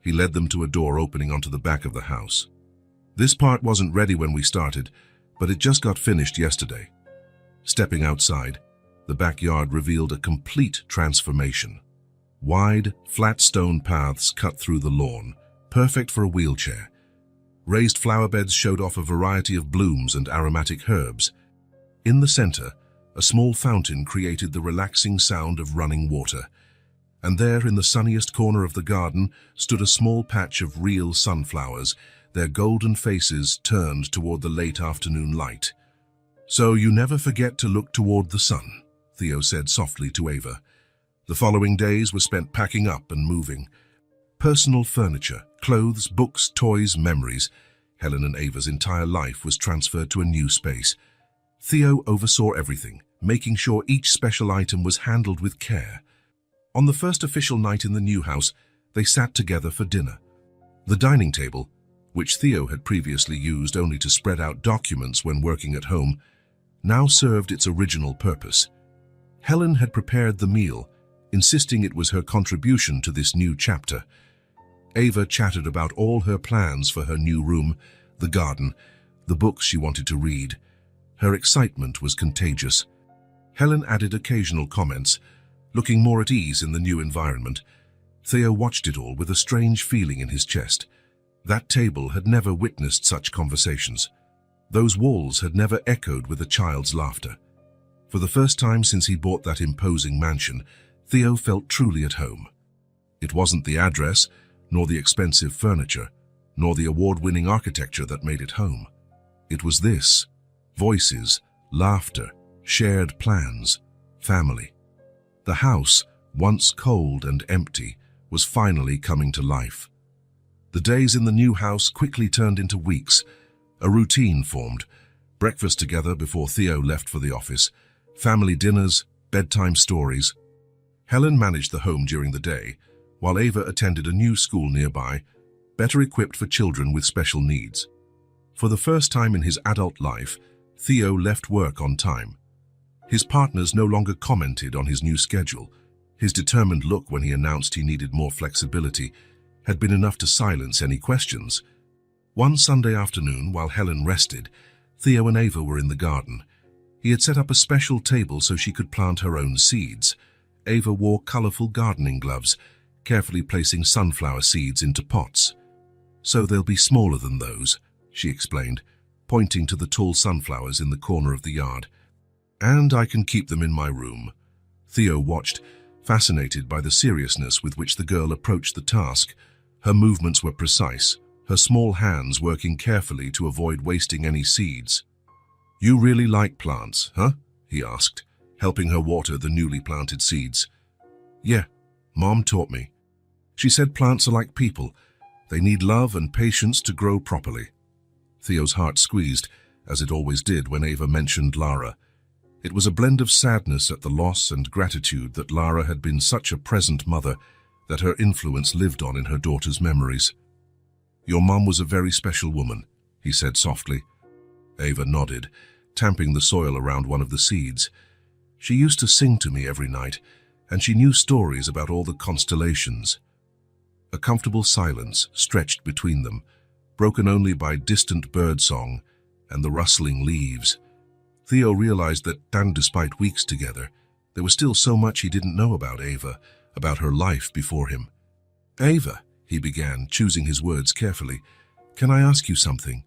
He led them to a door opening onto the back of the house. "This part wasn't ready when we started, but it just got finished yesterday." Stepping outside, the backyard revealed a complete transformation. Wide, flat stone paths cut through the lawn, perfect for a wheelchair. Raised flower beds showed off a variety of blooms and aromatic herbs. In the center, a small fountain created the relaxing sound of running water. And there, in the sunniest corner of the garden, stood a small patch of real sunflowers, their golden faces turned toward the late afternoon light. "So you never forget to look toward the sun," Theo said softly to Ava. The following days were spent packing up and moving. Personal furniture, clothes, books, toys, memories. Helen and Ava's entire life was transferred to a new space. Theo oversaw everything, making sure each special item was handled with care. On the first official night in the new house, they sat together for dinner. The dining table, which Theo had previously used only to spread out documents when working at home, now served its original purpose. Helen had prepared the meal, insisting it was her contribution to this new chapter. Ava chattered about all her plans for her new room, the garden, the books she wanted to read. Her excitement was contagious. Helen added occasional comments, looking more at ease in the new environment. Theo watched it all with a strange feeling in his chest. That table had never witnessed such conversations. Those walls had never echoed with a child's laughter. For the first time since he bought that imposing mansion, Theo felt truly at home. It wasn't the address, nor the expensive furniture, nor the award-winning architecture that made it home. It was this: voices, laughter, shared plans, family. The house, once cold and empty, was finally coming to life. The days in the new house quickly turned into weeks. A routine formed: breakfast together before Theo left for the office, family dinners, bedtime stories. Helen managed the home during the day, while Ava attended a new school nearby, better equipped for children with special needs. For the first time in his adult life, Theo left work on time. His partners no longer commented on his new schedule. His determined look when he announced he needed more flexibility had been enough to silence any questions. One Sunday afternoon, while Helen rested, Theo and Ava were in the garden. He had set up a special table so she could plant her own seeds. Ava wore colorful gardening gloves, carefully placing sunflower seeds into pots. "So they'll be smaller than those," she explained, pointing to the tall sunflowers in the corner of the yard. "And I can keep them in my room." Theo watched, fascinated by the seriousness with which the girl approached the task. Her movements were precise, her small hands working carefully to avoid wasting any seeds. "You really like plants, huh?" he asked, helping her water the newly planted seeds. "Yeah, Mom taught me. She said plants are like people. They need love and patience to grow properly." Theo's heart squeezed, as it always did when Ava mentioned Lara. It was a blend of sadness at the loss and gratitude that Lara had been such a present mother, that her influence lived on in her daughter's memories. "Your mom was a very special woman," he said softly. Ava nodded, tamping the soil around one of the seeds. "She used to sing to me every night, and she knew stories about all the constellations." A comfortable silence stretched between them, broken only by distant birdsong and the rustling leaves. Theo realized that, despite weeks together, there was still so much he didn't know about Ava, about her life before him. "Ava," he began, choosing his words carefully, "can I ask you something?"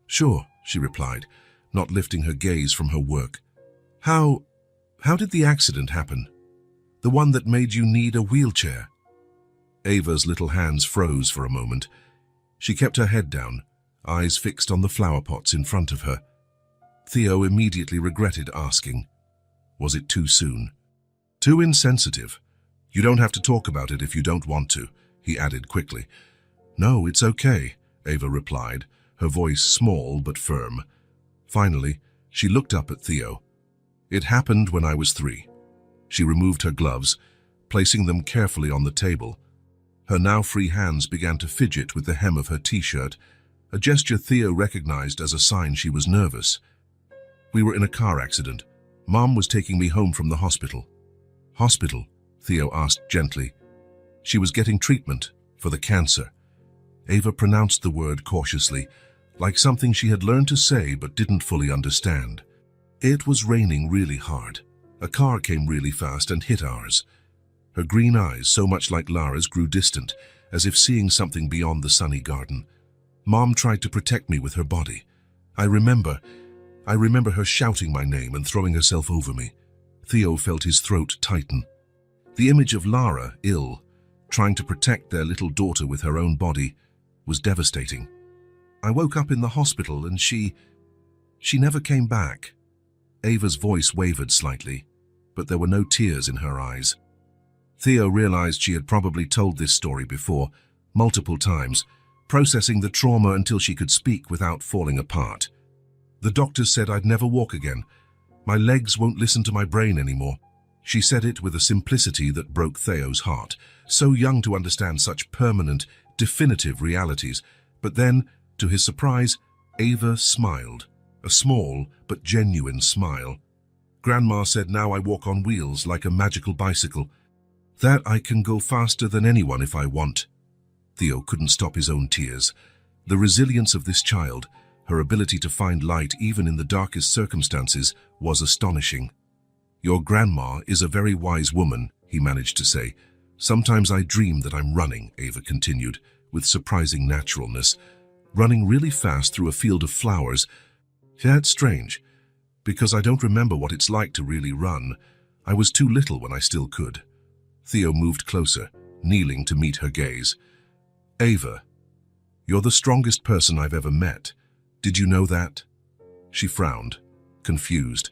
"Sure," she replied, not lifting her gaze from her work. How did the accident happen? The one that made you need a wheelchair?" Ava's little hands froze for a moment. She kept her head down, eyes fixed on the flower pots in front of her. Theo immediately regretted asking. Was it too soon? "Too insensitive. You don't have to talk about it if you don't want to," he added quickly. "No, it's okay," Ava replied, her voice small but firm. Finally, she looked up at Theo. "It happened when I was 3. She removed her gloves, placing them carefully on the table. Her now free hands began to fidget with the hem of her t-shirt, a gesture Theo recognized as a sign she was nervous. "We were in a car accident. Mom was taking me home from the hospital." "Hospital?" Theo asked gently. "She was getting treatment for the cancer." Ava pronounced the word cautiously, like something she had learned to say but didn't fully understand. It was raining really hard. A car came really fast and hit ours. Her green eyes, so much like Lara's, grew distant, as if seeing something beyond the sunny garden. Mom tried to protect me with her body. I remember her shouting my name and throwing herself over me. Theo felt his throat tighten. The image of Lara, ill, trying to protect their little daughter with her own body, was devastating. I woke up in the hospital and she never came back. Ava's voice wavered slightly, but there were no tears in her eyes. Theo realized she had probably told this story before, multiple times, processing the trauma until she could speak without falling apart. "The doctors said I'd never walk again. My legs won't listen to my brain anymore." She said it with a simplicity that broke Theo's heart, so young to understand such permanent, definitive realities. But then, to his surprise, Ava smiled, a small but genuine smile. "Grandma said now I walk on wheels like a magical bicycle. That I can go faster than anyone if I want." Theo couldn't stop his own tears. The resilience of this child, her ability to find light even in the darkest circumstances, was astonishing. "Your grandma is a very wise woman," he he managed to say. Sometimes I dream that I'm running, Ava continued, with surprising naturalness. Running really fast through a field of flowers. Yeah, it's strange, because I don't remember what it's like to really run. I was too little when I still could. Theo moved closer, kneeling to meet her gaze. Ava, you're the strongest person I've ever met. Did you know that? She frowned, confused.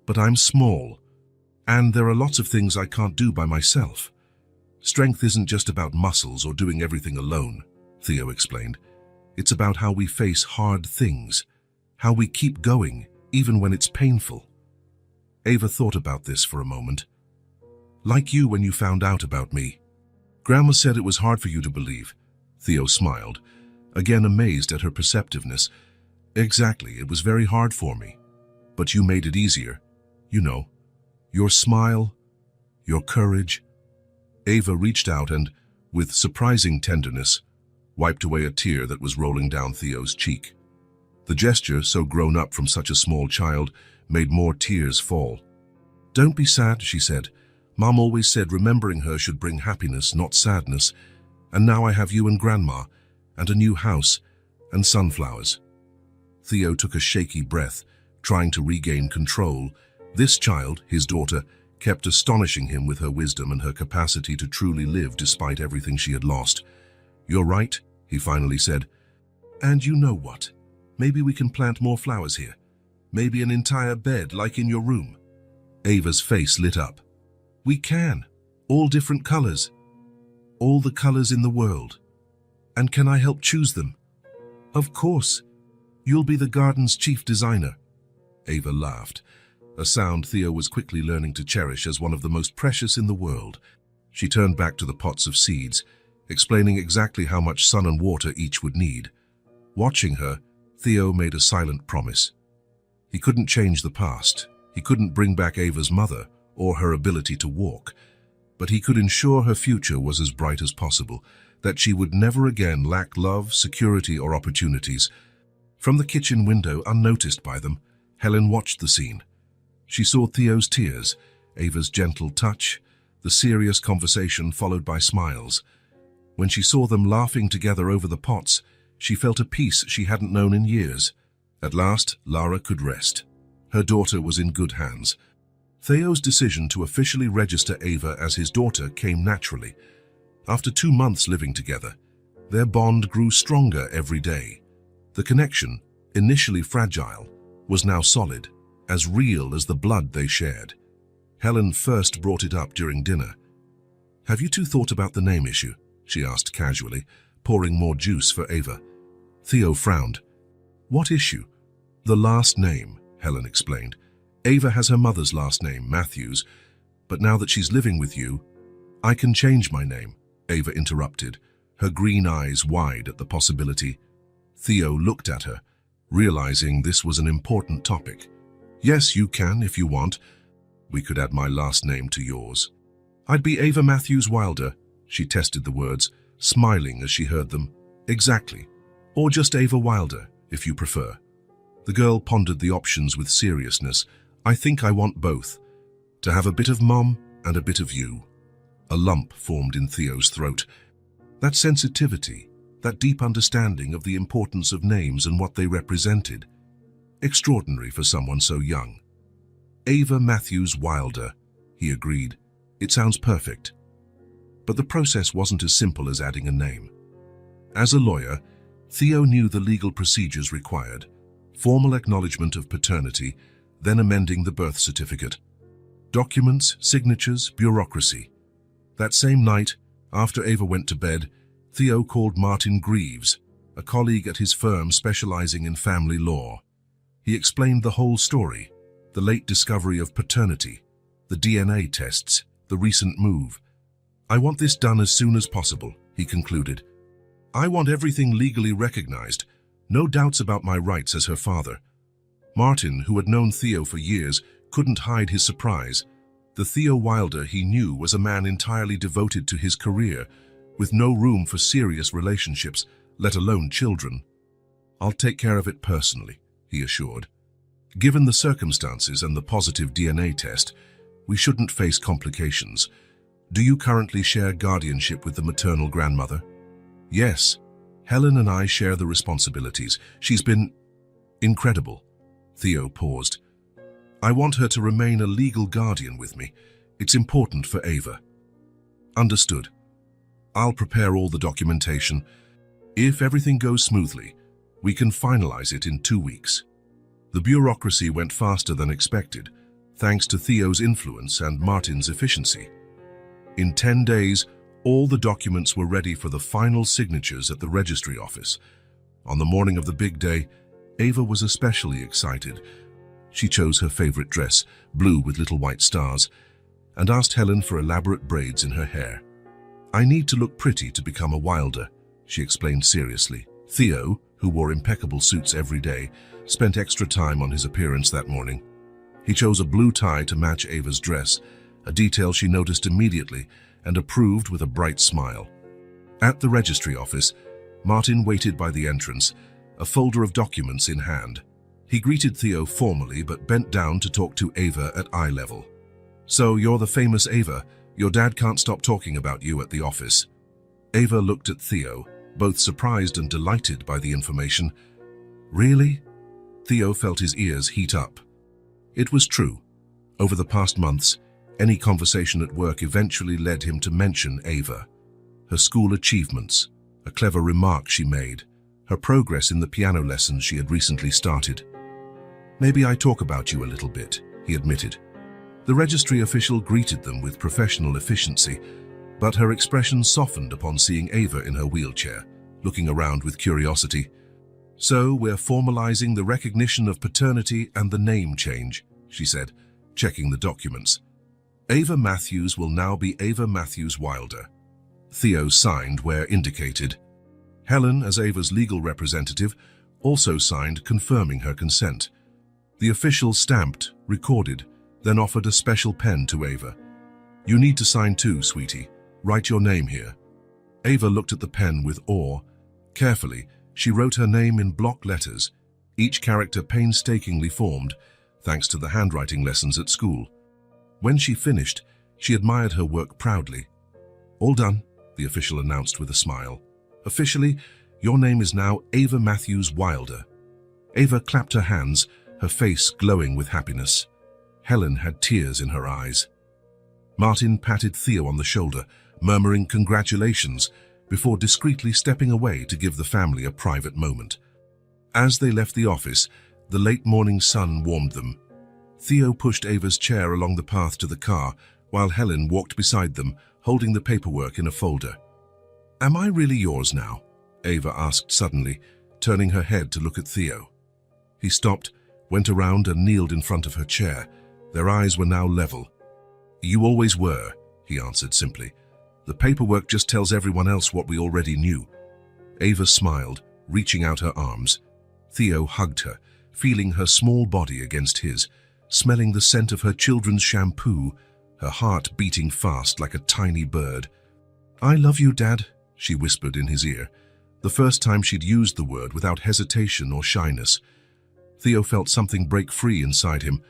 But I'm small, and there are lots of things I can't do by myself. Strength isn't just about muscles or doing everything alone, Theo explained. It's about how we face hard things, how we keep going, even when it's painful. Ava thought about this for a moment. Like you when you found out about me. Grandma said it was hard for you to believe. Theo smiled, again amazed at her perceptiveness. Exactly, it was very hard for me. But you made it easier. You know, your smile, your courage. Ava reached out and, with surprising tenderness, wiped away a tear that was rolling down Theo's cheek. The gesture, so grown up from such a small child, made more tears fall. Don't be sad, she said. Mom always said remembering her should bring happiness, not sadness. And now I have you and Grandma, and a new house, and sunflowers. Theo took a shaky breath, trying to regain control. This child, his daughter, kept astonishing him with her wisdom and her capacity to truly live despite everything she had lost. You're right, he finally said. And you know what? Maybe we can plant more flowers here. Maybe an entire bed like in your room. Ava's face lit up. We can. All different colors. All the colors in the world. And can I help choose them? Of course. You'll be the garden's chief designer. Ava laughed, a sound Theo was quickly learning to cherish as one of the most precious in the world. She turned back to the pots of seeds, explaining exactly how much sun and water each would need. Watching her, Theo made a silent promise. He couldn't change the past. He couldn't bring back Ava's mother or her ability to walk, but he could ensure her future was as bright as possible, that she would never again lack love, security, or opportunities. From the kitchen window, unnoticed by them, Helen watched the scene. She saw Theo's tears, Ava's gentle touch, the serious conversation followed by smiles. When she saw them laughing together over the pots, she felt a peace she hadn't known in years. At last, Lara could rest. Her daughter was in good hands. Theo's decision to officially register Ava as his daughter came naturally. After 2 months living together, their bond grew stronger every day. The connection, initially fragile, was now solid, as real as the blood they shared. Helen first brought it up during dinner. Have you two thought about the name issue? She asked casually, pouring more juice for Ava. Theo frowned. What issue? The last name, Helen explained. Ava has her mother's last name, Matthews, but now that she's living with you, I can change my name, Ava interrupted, her green eyes wide at the possibility. Theo looked at her, realizing this was an important topic. Yes, you can if you want. We could add my last name to yours. I'd be Ava Matthews Wilder, she tested the words, smiling as she heard them. Exactly. Or just Ava Wilder, if you prefer. The girl pondered the options with seriousness. I think I want both. To have a bit of Mom and a bit of you. A lump formed in Theo's throat. That sensitivity, that deep understanding of the importance of names and what they represented. Extraordinary for someone so young. Ava Matthews Wilder, he agreed. It sounds perfect. But the process wasn't as simple as adding a name. As a lawyer, Theo knew the legal procedures required. Formal acknowledgement of paternity, then amending the birth certificate. Documents, signatures, bureaucracy. That same night, after Ava went to bed, Theo called Martin Greaves, a colleague at his firm specializing in family law. He explained the whole story, the late discovery of paternity, the DNA tests, the recent move. I want this done as soon as possible, he concluded. I want everything legally recognized, no doubts about my rights as her father. Martin, who had known Theo for years, couldn't hide his surprise. The Theo Wilder he knew was a man entirely devoted to his career, with no room for serious relationships, let alone children. I'll take care of it personally, he assured. Given the circumstances and the positive DNA test, we shouldn't face complications. Do you currently share guardianship with the maternal grandmother? Yes. Helen and I share the responsibilities. She's been incredible. Theo paused. I want her to remain a legal guardian with me. It's important for Ava. Understood. I'll prepare all the documentation. If everything goes smoothly, we can finalize it in 2 weeks. The bureaucracy went faster than expected, thanks to Theo's influence and Martin's efficiency. In 10 days, all the documents were ready for the final signatures at the registry office. On the morning of the big day, Ava was especially excited. She chose her favorite dress, blue with little white stars, and asked Helen for elaborate braids in her hair. I need to look pretty to become a Wilder, she explained seriously. Theo, who wore impeccable suits every day, spent extra time on his appearance that morning. He chose a blue tie to match Ava's dress, a detail she noticed immediately and approved with a bright smile. At the registry office, Martin waited by the entrance, a folder of documents in hand. He greeted Theo formally but bent down to talk to Ava at eye level. So you're the famous Ava. Your dad can't stop talking about you at the office. Ava looked at Theo, both surprised and delighted by the information. Really? Theo felt his ears heat up. It was true. Over the past months, any conversation at work eventually led him to mention Ava. Her school achievements, a clever remark she made, her progress in the piano lessons she had recently started. Maybe I talk about you a little bit, he admitted. The registry official greeted them with professional efficiency, but her expression softened upon seeing Ava in her wheelchair, looking around with curiosity. So we're formalizing the recognition of paternity and the name change, she said, checking the documents. Ava Matthews will now be Ava Matthews Wilder. Theo signed where indicated. Helen, as Ava's legal representative, also signed confirming her consent. The official stamped, recorded, then offered a special pen to Ava. You need to sign too, sweetie. Write your name here. Ava looked at the pen with awe. Carefully, she wrote her name in block letters, each character painstakingly formed, thanks to the handwriting lessons at school. When she finished, she admired her work proudly. All done, the official announced with a smile. Officially, your name is now Ava Matthews Wilder. Ava clapped her hands, her face glowing with happiness. Helen had tears in her eyes. Martin patted Theo on the shoulder, murmuring congratulations, before discreetly stepping away to give the family a private moment. As they left the office, the late morning sun warmed them. Theo pushed Ava's chair along the path to the car, while Helen walked beside them, holding the paperwork in a folder. Am I really yours now? Ava asked suddenly, turning her head to look at Theo. He stopped, went around and kneeled in front of her chair. Their eyes were now level. You always were, he answered simply. The paperwork just tells everyone else what we already knew. Ava smiled, reaching out her arms. Theo hugged her, feeling her small body against his, smelling the scent of her children's shampoo, her heart beating fast like a tiny bird. I love you, Dad, she whispered in his ear, the first time she'd used the word without hesitation or shyness. Theo felt something break free inside him,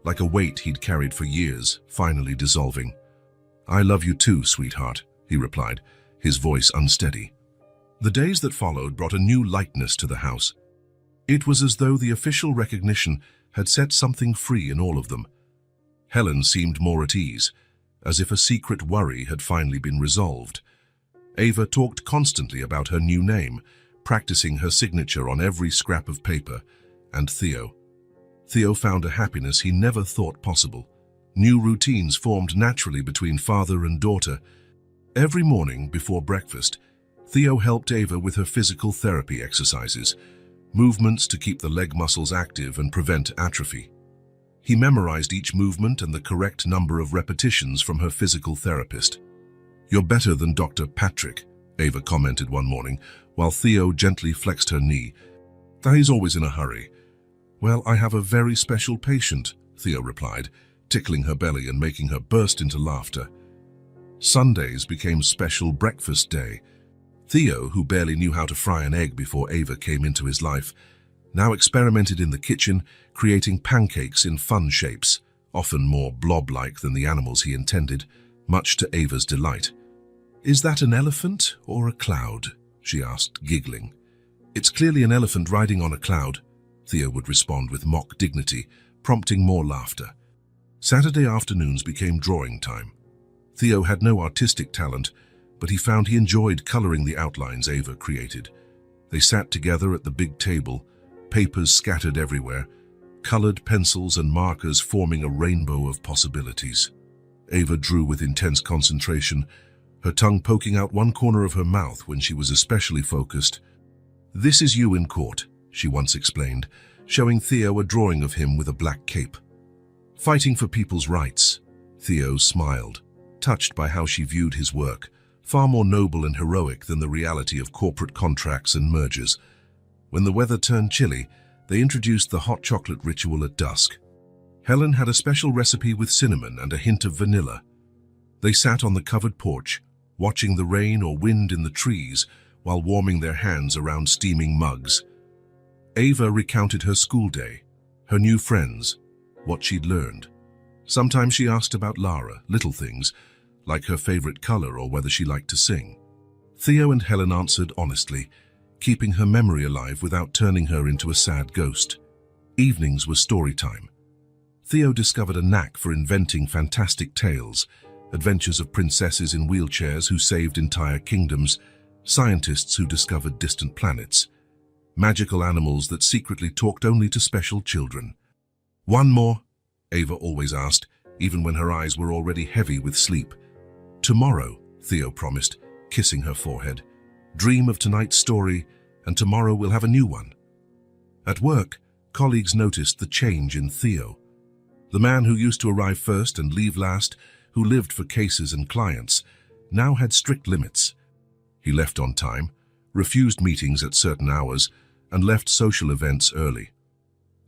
like a weight he'd carried for years, finally dissolving. I love you too, sweetheart, he replied, his voice unsteady. The days that followed brought a new lightness to the house. It was as though the official recognition had set something free in all of them. Helen seemed more at ease, as if a secret worry had finally been resolved. Ava talked constantly about her new name, practicing her signature on every scrap of paper, and Theo. Theo found a happiness he never thought possible. New routines formed naturally between father and daughter. Every morning before breakfast, Theo helped Ava with her physical therapy exercises, movements to keep the leg muscles active and prevent atrophy. He memorized each movement and the correct number of repetitions from her physical therapist. You're better than Dr. Patrick, Ava commented one morning, while Theo gently flexed her knee. He's always in a hurry. Well, I have a very special patient, Theo replied, tickling her belly and making her burst into laughter. Sundays became special breakfast day. Theo, who barely knew how to fry an egg before Ava came into his life, now experimented in the kitchen, creating pancakes in fun shapes, often more blob-like than the animals he intended. much to Ava's delight. "Is that an elephant or a cloud?" she asked, giggling. "It's clearly an elephant riding on a cloud," Theo would respond with mock dignity, prompting more laughter. Saturday afternoons became drawing time. Theo had no artistic talent, but he found he enjoyed coloring the outlines Ava created. They sat together at the big table, papers scattered everywhere, colored pencils and markers forming a rainbow of possibilities. Ava drew with intense concentration, her tongue poking out one corner of her mouth when she was especially focused. "This is you in court," she once explained, showing Theo a drawing of him with a black cape. "Fighting for people's rights." Theo smiled, touched by how she viewed his work, far more noble and heroic than the reality of corporate contracts and mergers. When the weather turned chilly, they introduced the hot chocolate ritual at dusk. Helen had a special recipe with cinnamon and a hint of vanilla. They sat on the covered porch, watching the rain or wind in the trees while warming their hands around steaming mugs. Ava recounted her school day, her new friends, what she'd learned. Sometimes she asked about Lara, little things, like her favorite color or whether she liked to sing. Theo and Helen answered honestly, keeping her memory alive without turning her into a sad ghost. Evenings were story time. Theo discovered a knack for inventing fantastic tales, adventures of princesses in wheelchairs who saved entire kingdoms, scientists who discovered distant planets, magical animals that secretly talked only to special children. "One more?" Ava always asked, even when her eyes were already heavy with sleep. "Tomorrow," Theo promised, kissing her forehead. "Dream of tonight's story, and tomorrow we'll have a new one." At work, colleagues noticed the change in Theo. The man who used to arrive first and leave last, who lived for cases and clients, now had strict limits. He left on time, refused meetings at certain hours, and left social events early.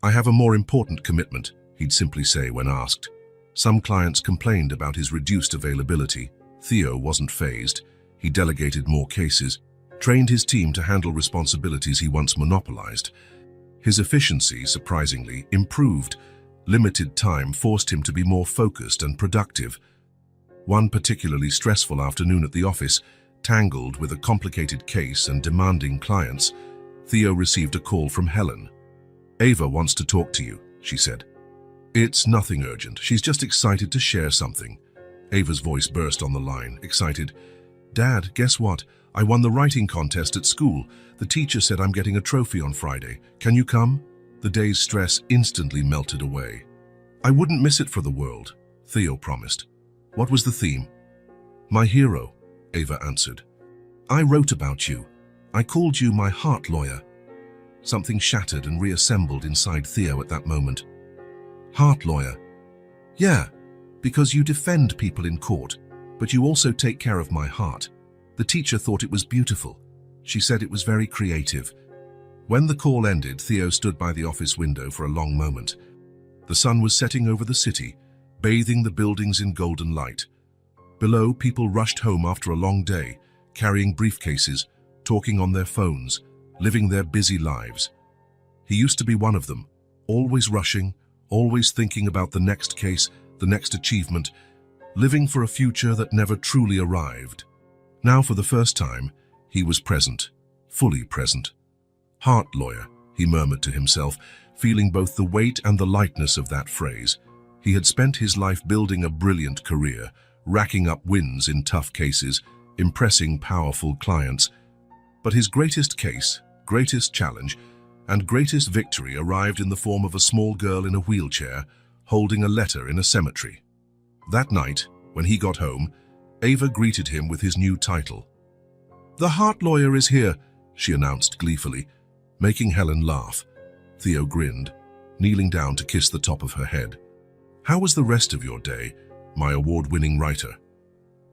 "I have a more important commitment," he'd simply say when asked. Some clients complained about his reduced availability. Theo wasn't fazed. He delegated more cases, trained his team to handle responsibilities he once monopolized. His efficiency, surprisingly, improved. Limited time forced him to be more focused and productive. One particularly stressful afternoon at the office, tangled with a complicated case and demanding clients, Theo received a call from Helen. "Ava wants to talk to you," she said. "It's nothing urgent. She's just excited to share something." Ava's voice burst on the line, excited. "Dad, guess what? I won the writing contest at school. The teacher said I'm getting a trophy on Friday. Can you come?" The day's stress instantly melted away. "I wouldn't miss it for the world," Theo promised. "What was the theme?" "My hero," Ava answered. "I wrote about you. I called you my heart lawyer." Something shattered and reassembled inside Theo at that moment. "Heart lawyer?" "Yeah, because you defend people in court, but you also take care of my heart." The teacher thought it was beautiful. She said it was very creative. When the call ended, Theo stood by the office window for a long moment. The sun was setting over the city, bathing the buildings in golden light. Below, people rushed home after a long day, carrying briefcases, talking on their phones, living their busy lives. He used to be one of them, always rushing, always thinking about the next case, the next achievement, living for a future that never truly arrived. Now, for the first time, he was present, fully present. "Heart lawyer," he murmured to himself, feeling both the weight and the lightness of that phrase. He had spent his life building a brilliant career, racking up wins in tough cases, impressing powerful clients. But his greatest case, greatest challenge, and greatest victory arrived in the form of a small girl in a wheelchair, holding a letter in a cemetery. That night, when he got home, Ava greeted him with his new title. "The heart lawyer is here," she announced gleefully, making Helen laugh. Theo grinned, kneeling down to kiss the top of her head. "How was the rest of your day, my award-winning writer?"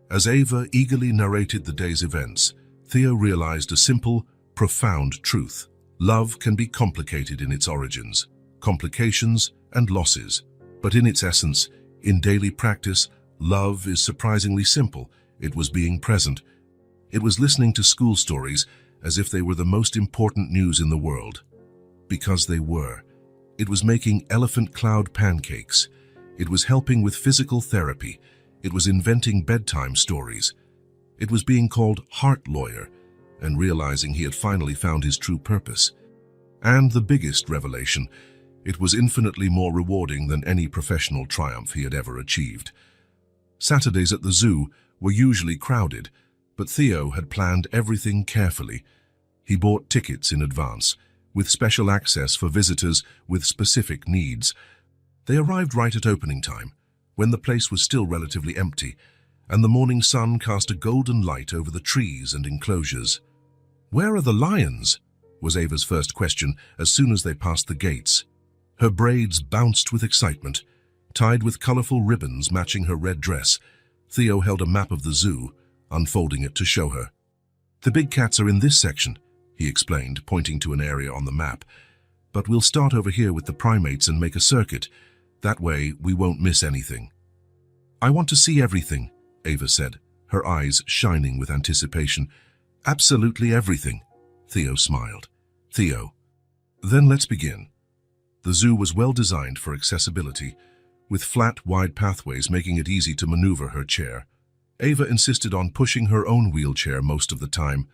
As Ava eagerly narrated the day's events, Theo realized a simple, profound truth. Love can be complicated in its origins, complications and losses. But in its essence, in daily practice, love is surprisingly simple. It was being present. It was listening to school stories as if they were the most important news in the world. Because they were. It was making elephant cloud pancakes. It was helping with physical therapy. It was inventing bedtime stories. It was being called Heart Lawyer and realizing he had finally found his true purpose. And the biggest revelation, it was infinitely more rewarding than any professional triumph he had ever achieved. Saturdays at the zoo were usually crowded, but Theo had planned everything carefully. He bought tickets in advance, with special access for visitors with specific needs. They arrived right at opening time, when the place was still relatively empty, and the morning sun cast a golden light over the trees and enclosures. "Where are the lions?" was Ava's first question as soon as they passed the gates. Her braids bounced with excitement. Tied with colorful ribbons matching her red dress, Theo held a map of the zoo, unfolding it to show her. "The big cats are in this section," he explained, pointing to an area on the map. "But we'll start over here with the primates and make a circuit. That way, we won't miss anything." "I want to see everything," Ava said, her eyes shining with anticipation. "Absolutely everything," Theo smiled. "Theo, then let's begin." The zoo was well designed for accessibility, with flat, wide pathways making it easy to maneuver her chair. Ava insisted on pushing her own wheelchair most of the time,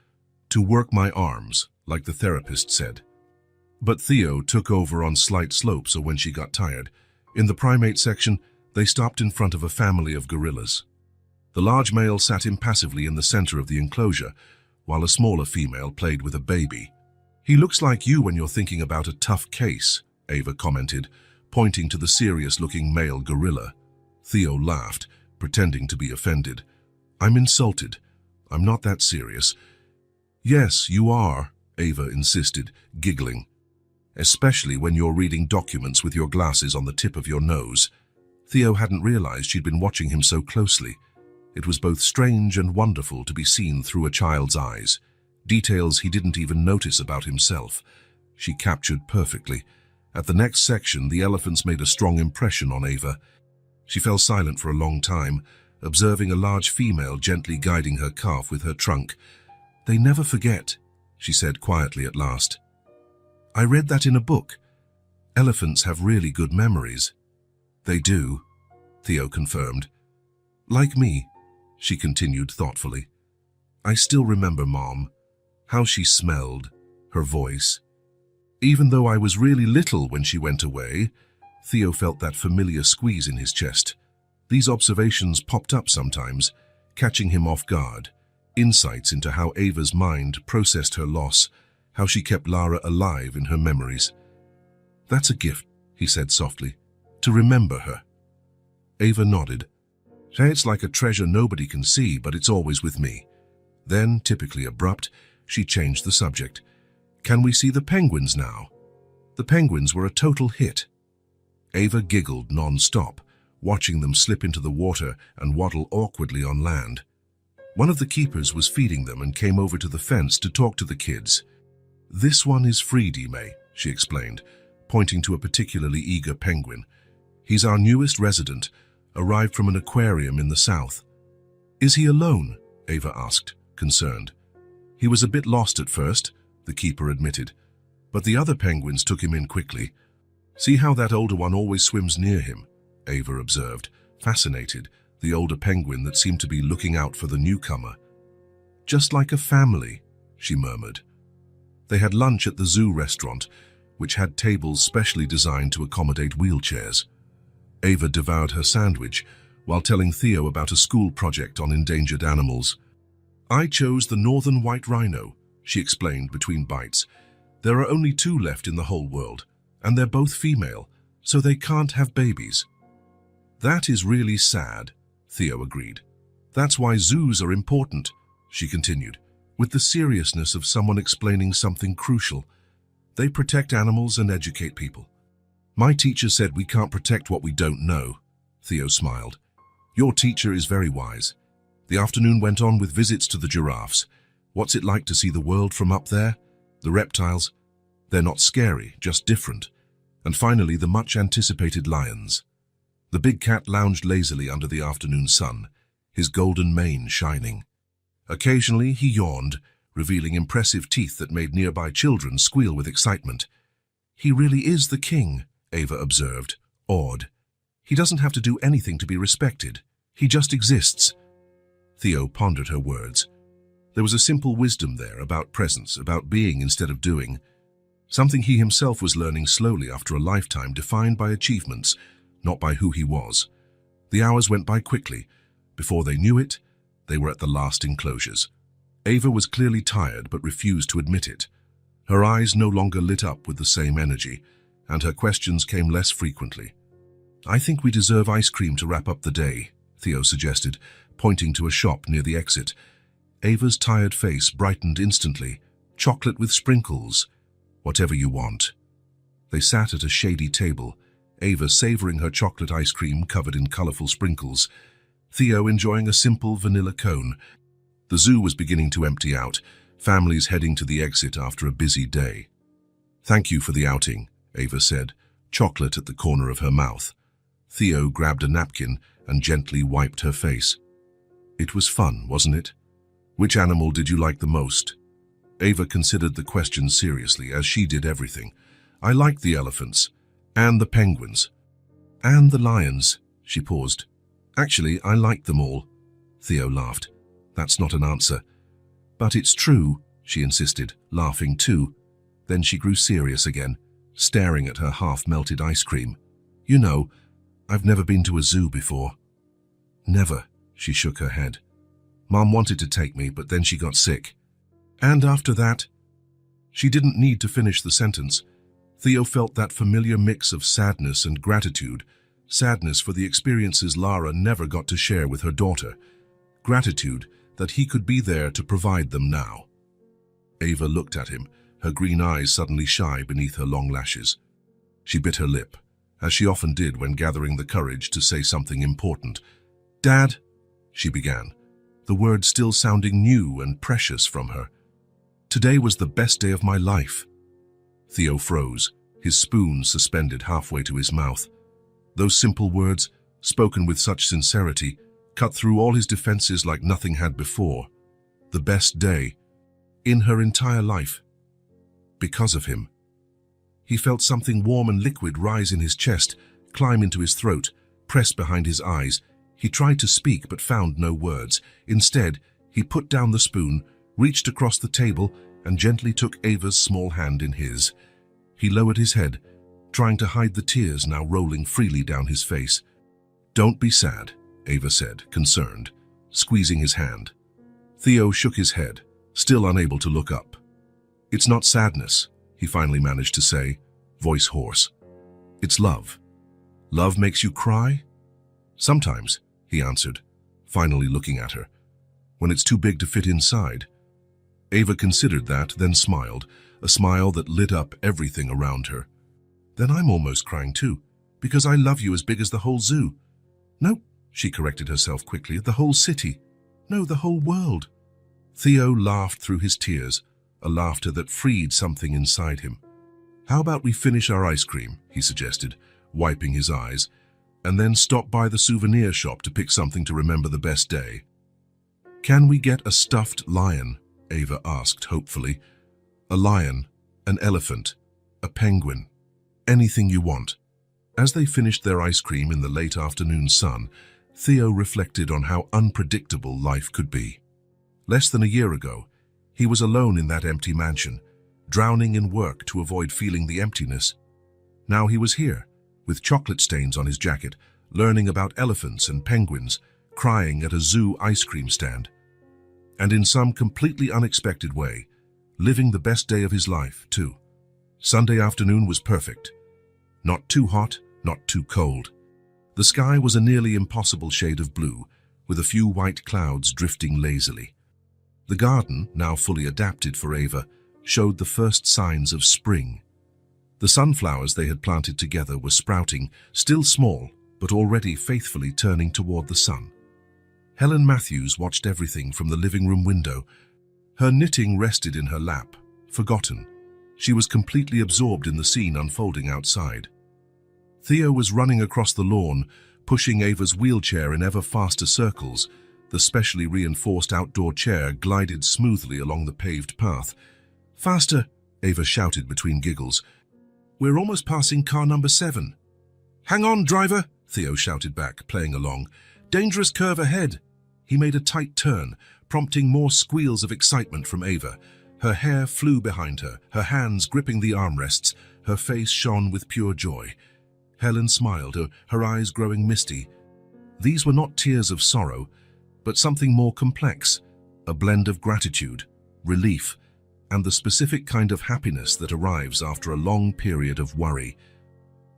"to work my arms," like the therapist said. But Theo took over on slight slopes or when she got tired. In the primate section, they stopped in front of a family of gorillas. The large male sat impassively in the center of the enclosure, while a smaller female played with a baby. "He looks like you when you're thinking about a tough case," Ava commented, pointing to the serious-looking male gorilla. Theo laughed, pretending to be offended. "I'm insulted. I'm not that serious." "Yes, you are," Ava insisted, giggling. "Especially when you're reading documents with your glasses on the tip of your nose." Theo hadn't realized she'd been watching him so closely. It was both strange and wonderful to be seen through a child's eyes. Details he didn't even notice about himself. She captured perfectly. At the next section, the elephants made a strong impression on Ava. She fell silent for a long time, observing a large female gently guiding her calf with her trunk. "They never forget," she said quietly at last. "I read that in a book. Elephants have really good memories." "They do," Theo confirmed. "Like me," she continued thoughtfully. "I still remember Mom, how she smelled, her voice. Even though I was really little when she went away," Theo felt that familiar squeeze in his chest. These observations popped up sometimes, catching him off guard. Insights into how Ava's mind processed her loss, how she kept Lara alive in her memories. "That's a gift," he said softly, "to remember her." Ava nodded. "It's like a treasure nobody can see, but it's always with me." Then, typically abrupt, she changed the subject. "Can we see the penguins now?" The penguins were a total hit. Ava giggled non-stop, watching them slip into the water and waddle awkwardly on land. One of the keepers was feeding them and came over to the fence to talk to the kids. "This one is May," she explained, pointing to a particularly eager penguin. "He's our newest resident, arrived from an aquarium in the south." "Is he alone?" Ava asked, concerned. "He was a bit lost at first," the keeper admitted, "but the other penguins took him in quickly. See how that older one always swims near him?" Ava observed, fascinated, the older penguin that seemed to be looking out for the newcomer. "Just like a family," she murmured. They had lunch at the zoo restaurant, which had tables specially designed to accommodate wheelchairs. Ava devoured her sandwich while telling Theo about a school project on endangered animals. "I chose the northern white rhino," she explained between bites. "There are only 2 left in the whole world, and they're both female, so they can't have babies." "That is really sad," Theo agreed. "That's why zoos are important," she continued, with the seriousness of someone explaining something crucial. "They protect animals and educate people." "My teacher said we can't protect what we don't know," Theo smiled. "Your teacher is very wise." The afternoon went on with visits to the giraffes. What's it like to see the world from up there? The reptiles? They're not scary, just different. And finally, the much-anticipated lions. The big cat lounged lazily under the afternoon sun, his golden mane shining. Occasionally, he yawned, revealing impressive teeth that made nearby children squeal with excitement. "He really is the king," Ava observed, awed. "He doesn't have to do anything to be respected. He just exists. Theo pondered her words. There was a simple wisdom there about presence, about being instead of doing. Something he himself was learning slowly after a lifetime defined by achievements, not by who he was. The hours went by quickly. Before they knew it, they were at the last enclosures. Ava was clearly tired but refused to admit it. Her eyes no longer lit up with the same energy, and her questions came less frequently. "I think we deserve ice cream to wrap up the day," Theo suggested, pointing to a shop near the exit. Ava's tired face brightened instantly. "Chocolate with sprinkles. Whatever you want." They sat at a shady table, Ava savoring her chocolate ice cream covered in colorful sprinkles, Theo enjoying a simple vanilla cone. The zoo was beginning to empty out, families heading to the exit after a busy day. "Thank you for the outing," Ava said, chocolate at the corner of her mouth. Theo grabbed a napkin and gently wiped her face. "It was fun, wasn't it? Which animal did you like the most?" Ava considered the question seriously, as she did everything. "I liked the elephants, and the penguins, and the lions." She paused. "Actually, I liked them all." Theo laughed. "That's not an answer." "But it's true," she insisted, laughing too. Then she grew serious again, staring at her half-melted ice cream. "You know, I've never been to a zoo before." "Never," she shook her head. "Mom wanted to take me, but then she got sick. And after that..." She didn't need to finish the sentence. Theo felt that familiar mix of sadness and gratitude, sadness for the experiences Lara never got to share with her daughter, gratitude that he could be there to provide them now. Ava looked at him, her green eyes suddenly shy beneath her long lashes. She bit her lip, as she often did when gathering the courage to say something important. "Dad," she began, the words still sounding new and precious from her. "Today was the best day of my life." Theo froze, his spoon suspended halfway to his mouth. Those simple words, spoken with such sincerity, cut through all his defenses like nothing had before. The best day in her entire life. Because of him. He felt something warm and liquid rise in his chest, climb into his throat, press behind his eyes. He tried to speak but found no words. Instead, he put down the spoon, reached across the table, and gently took Ava's small hand in his. He lowered his head, trying to hide the tears now rolling freely down his face. "Don't be sad," Ava said, concerned, squeezing his hand. Theo shook his head, still unable to look up. "It's not sadness," he finally managed to say, voice hoarse. "It's love. Love makes you cry?" "Sometimes," he answered, finally looking at her. "When it's too big to fit inside." Ava considered that, then smiled, a smile that lit up everything around her. "Then I'm almost crying too, because I love you as big as the whole zoo." "No," she corrected herself quickly, "the whole city. No, the whole world." Theo laughed through his tears, a laughter that freed something inside him. "How about we finish our ice cream," he suggested, wiping his eyes, "and then stop by the souvenir shop to pick something to remember the best day." "Can we get a stuffed lion?" Ava asked hopefully. "A lion, an elephant, a penguin, anything you want." As they finished their ice cream in the late afternoon sun, Theo reflected on how unpredictable life could be. Less than a year ago, he was alone in that empty mansion, drowning in work to avoid feeling the emptiness. Now he was here, with chocolate stains on his jacket, learning about elephants and penguins, crying at a zoo ice cream stand. And in some completely unexpected way, living the best day of his life, too. Sunday afternoon was perfect. Not too hot, not too cold. The sky was a nearly impossible shade of blue, with a few white clouds drifting lazily. The garden, now fully adapted for Ava, showed the first signs of spring. The sunflowers they had planted together were sprouting, still small, but already faithfully turning toward the sun. Helen Matthews watched everything from the living room window. Her knitting rested in her lap, forgotten. She was completely absorbed in the scene unfolding outside. Theo was running across the lawn, pushing Ava's wheelchair in ever faster circles. The specially reinforced outdoor chair glided smoothly along the paved path. "Faster!" Ava shouted between giggles. "We're almost passing car number 7. "Hang on, driver!" Theo shouted back, playing along. Dangerous curve ahead! He made a tight turn, prompting more squeals of excitement from Ava. Her hair flew behind her, her hands gripping the armrests, her face shone with pure joy. Helen smiled, her eyes growing misty. These were not tears of sorrow, but something more complex, a blend of gratitude, relief, and the specific kind of happiness that arrives after a long period of worry.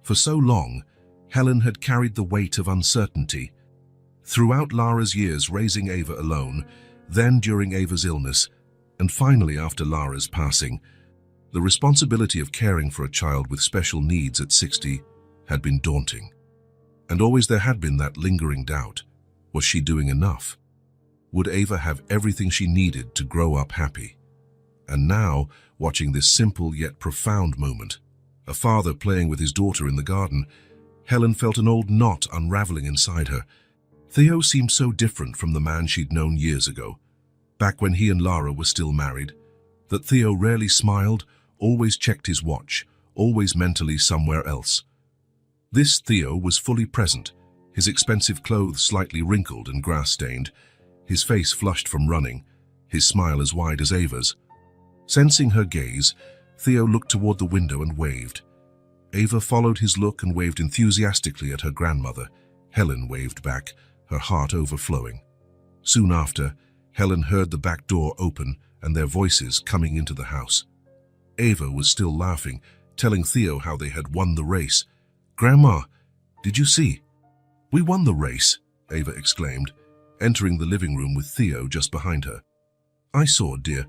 For so long, Helen had carried the weight of uncertainty. Throughout Lara's years raising Ava alone, then during Ava's illness, and finally after Lara's passing, the responsibility of caring for a child with special needs at 60 had been daunting. And always there had been that lingering doubt. Was she doing enough? Would Ava have everything she needed to grow up happy? And now, watching this simple yet profound moment, a father playing with his daughter in the garden, Helen felt an old knot unraveling inside her. Theo seemed so different from the man she'd known years ago, back when he and Lara were still married, that Theo rarely smiled, always checked his watch, always mentally somewhere else. This Theo was fully present, his expensive clothes slightly wrinkled and grass-stained, his face flushed from running, his smile as wide as Ava's. Sensing her gaze, Theo looked toward the window and waved. Ava followed his look and waved enthusiastically at her grandmother. Helen waved back, her heart overflowing. Soon after, Helen heard the back door open and their voices coming into the house. Ava was still laughing, telling Theo how they had won the race. "Grandma, did you see?" "We won the race," Ava exclaimed, entering the living room with Theo just behind her. "I saw, dear.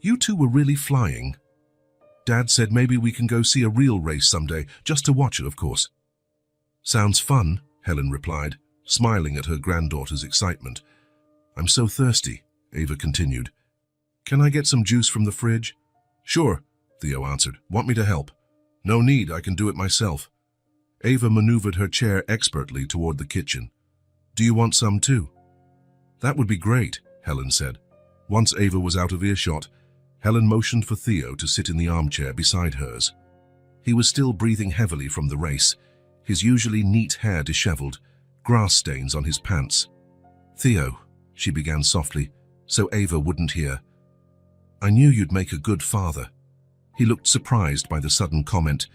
You two were really flying. Dad said maybe we can go see a real race someday, just to watch it, of course." "Sounds fun," Helen replied, smiling at her granddaughter's excitement. "I'm so thirsty," Ava continued. "Can I get some juice from the fridge?" "Sure," Theo answered. "Want me to help?" "No need, I can do it myself." Ava maneuvered her chair expertly toward the kitchen. "Do you want some too?" "That would be great," Helen said. Once Ava was out of earshot, Helen motioned for Theo to sit in the armchair beside hers. He was still breathing heavily from the race, his usually neat hair disheveled, grass stains on his pants. "Theo," she began softly, so Ava wouldn't hear, "I knew you'd make a good father." He looked surprised by the sudden comment.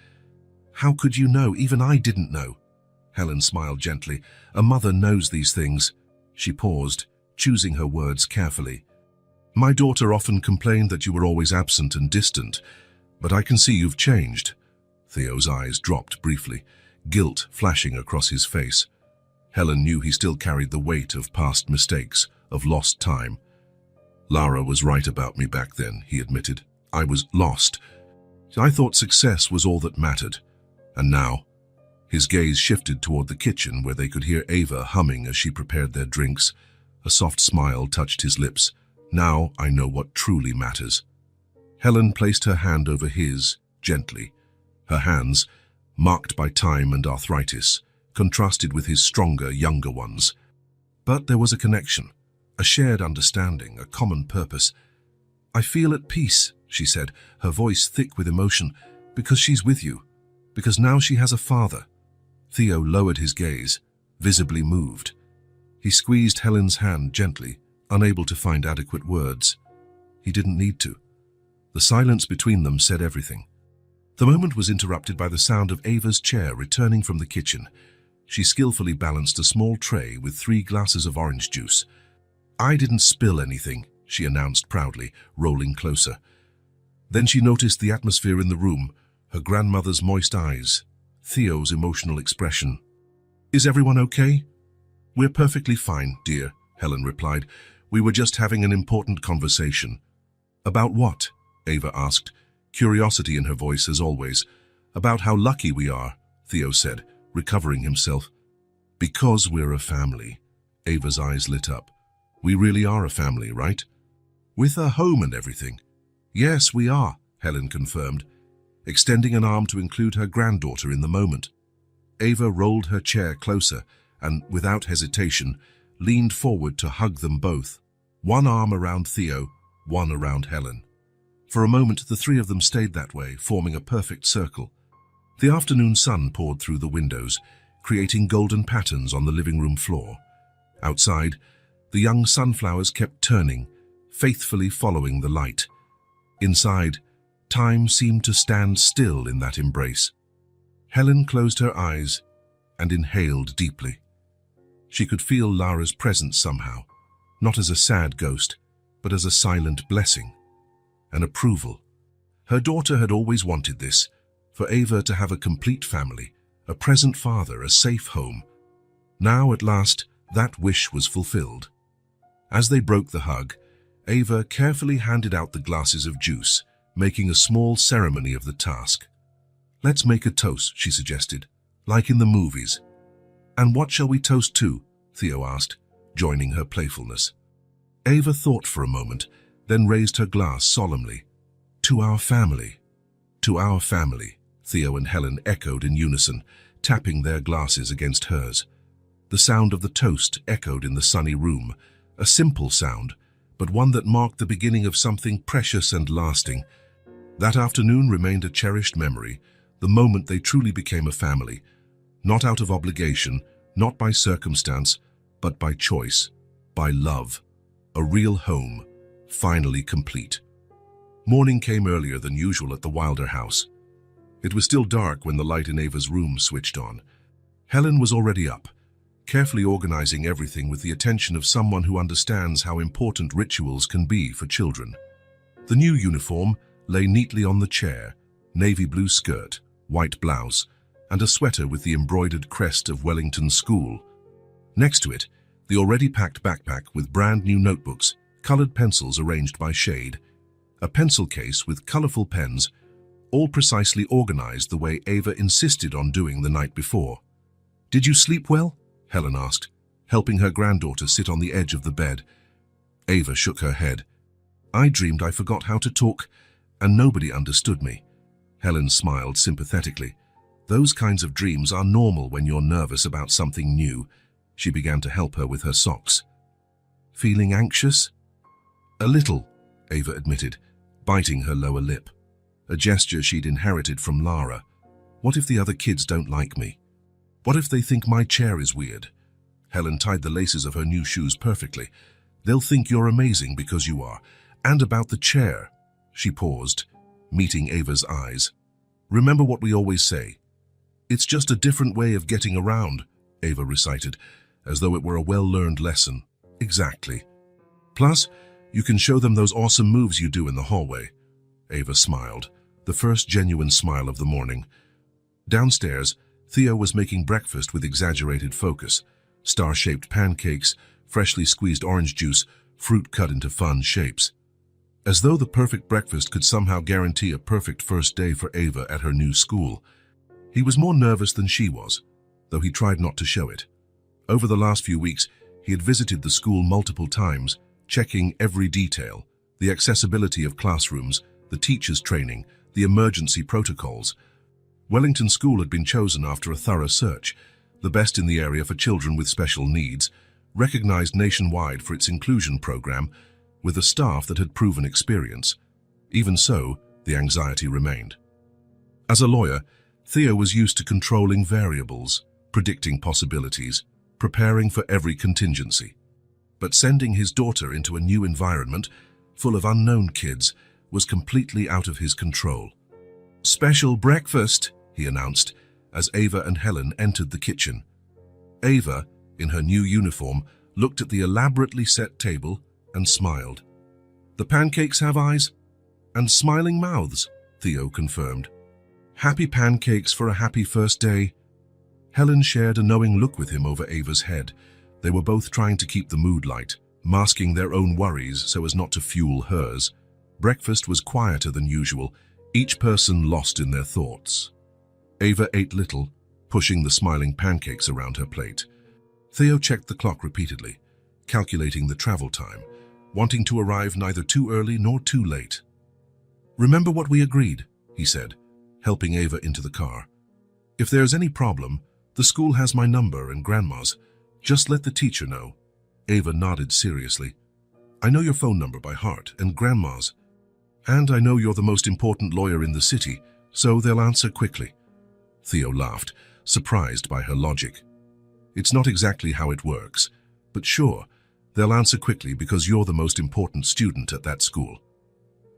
"How could you know? Even I didn't know." Helen smiled gently. "A mother knows these things." She paused, choosing her words carefully. "My daughter often complained that you were always absent and distant, but I can see you've changed." Theo's eyes dropped briefly, guilt flashing across his face. Helen knew he still carried the weight of past mistakes, of lost time. "Lara was right about me back then," he admitted. "I was lost. I thought success was all that mattered. And now," his gaze shifted toward the kitchen where they could hear Ava humming as she prepared their drinks. A soft smile touched his lips. "Now I know what truly matters." Helen placed her hand over his, gently. Her hands, marked by time and arthritis, contrasted with his stronger, younger ones. But there was a connection, a shared understanding, a common purpose. "I feel at peace," she said, her voice thick with emotion, "because she's with you. Because now she has a father." Theo lowered his gaze, visibly moved. He squeezed Helen's hand gently, unable to find adequate words. He didn't need to. The silence between them said everything. The moment was interrupted by the sound of Ava's chair returning from the kitchen. She skillfully balanced a small tray with 3 glasses of orange juice. "I didn't spill anything," she announced proudly, rolling closer. Then she noticed the atmosphere in the room, her grandmother's moist eyes, Theo's emotional expression. "Is everyone okay?" "We're perfectly fine, dear," Helen replied. "We were just having an important conversation." "About what?" Ava asked, curiosity in her voice as always. "About how lucky we are," Theo said, recovering himself. "Because we're a family." Ava's eyes lit up. "We really are a family, right? With a home and everything." "Yes, we are," Helen confirmed, extending an arm to include her granddaughter in the moment. Ava rolled her chair closer and, without hesitation, leaned forward to hug them both, one arm around Theo, one around Helen. For a moment, the 3 of them stayed that way, forming a perfect circle. The afternoon sun poured through the windows, creating golden patterns on the living room floor. Outside, the young sunflowers kept turning, faithfully following the light. Inside, time seemed to stand still in that embrace. Helen closed her eyes and inhaled deeply. She could feel Lara's presence somehow, not as a sad ghost, but as a silent blessing, an approval. Her daughter had always wanted this, for Ava to have a complete family, a present father, a safe home. Now, at last, that wish was fulfilled. As they broke the hug, Ava carefully handed out the glasses of juice, making a small ceremony of the task. "Let's make a toast," she suggested, "like in the movies." "And what shall we toast to?" Theo asked, joining her playfulness. Ava thought for a moment, then raised her glass solemnly. "To our family." "To our family," Theo and Helen echoed in unison, tapping their glasses against hers. The sound of the toast echoed in the sunny room, a simple sound, but one that marked the beginning of something precious and lasting. That afternoon remained a cherished memory, the moment they truly became a family, not out of obligation, not by circumstance, but by choice, by love. A real home, finally complete. Morning came earlier than usual at the Wilder house. It was still dark when the light in Ava's room switched on. Helen was already up, carefully organizing everything with the attention of someone who understands how important rituals can be for children. The new uniform lay neatly on the chair, navy blue skirt, white blouse, and a sweater with the embroidered crest of Wellington School. Next to it, the already packed backpack with brand new notebooks, colored pencils arranged by shade, a pencil case with colorful pens, all precisely organized the way Ava insisted on doing the night before. "Did you sleep well?" Helen asked, helping her granddaughter sit on the edge of the bed. Ava shook her head. "I dreamed I forgot how to talk, and nobody understood me." Helen smiled sympathetically. "Those kinds of dreams are normal when you're nervous about something new." She began to help her with her socks. "Feeling anxious?" "A little," Ava admitted, biting her lower lip, a gesture she'd inherited from Lara. "What if the other kids don't like me? What if they think my chair is weird?" Helen tied the laces of her new shoes perfectly. "They'll think you're amazing because you are. And about the chair." She paused, meeting Ava's eyes. "Remember what we always say. It's just a different way of getting around," Ava recited, as though it were a well-learned lesson. "Exactly. Plus, you can show them those awesome moves you do in the hallway." Ava smiled, the first genuine smile of the morning. Downstairs, Theo was making breakfast with exaggerated focus. Star-shaped pancakes, freshly squeezed orange juice, fruit cut into fun shapes. As though the perfect breakfast could somehow guarantee a perfect first day for Ava at her new school. He was more nervous than she was, though he tried not to show it. Over the last few weeks, he had visited the school multiple times, checking every detail, the accessibility of classrooms, the teachers' training, the emergency protocols. Wellington School had been chosen after a thorough search, the best in the area for children with special needs, recognized nationwide for its inclusion program, with a staff that had proven experience. Even so, the anxiety remained. As a lawyer, Theo was used to controlling variables, predicting possibilities, preparing for every contingency. But sending his daughter into a new environment, full of unknown kids, was completely out of his control. "Special breakfast," he announced, as Ava and Helen entered the kitchen. Ava, in her new uniform, looked at the elaborately set table and smiled. "The pancakes have eyes and smiling mouths," Theo confirmed. "Happy pancakes for a happy first day." Helen shared a knowing look with him over Ava's head. They were both trying to keep the mood light, masking their own worries so as not to fuel hers. Breakfast was quieter than usual, each person lost in their thoughts. Ava ate little, pushing the smiling pancakes around her plate. Theo checked the clock repeatedly, calculating the travel time, wanting to arrive neither too early nor too late. "Remember what we agreed," he said, helping Ava into the car. "If there's any problem, the school has my number and Grandma's. Just let the teacher know." Ava nodded seriously. "I know your phone number by heart and Grandma's. And I know you're the most important lawyer in the city, so they'll answer quickly." Theo laughed, surprised by her logic. "It's not exactly how it works. But sure, they'll answer quickly because you're the most important student at that school.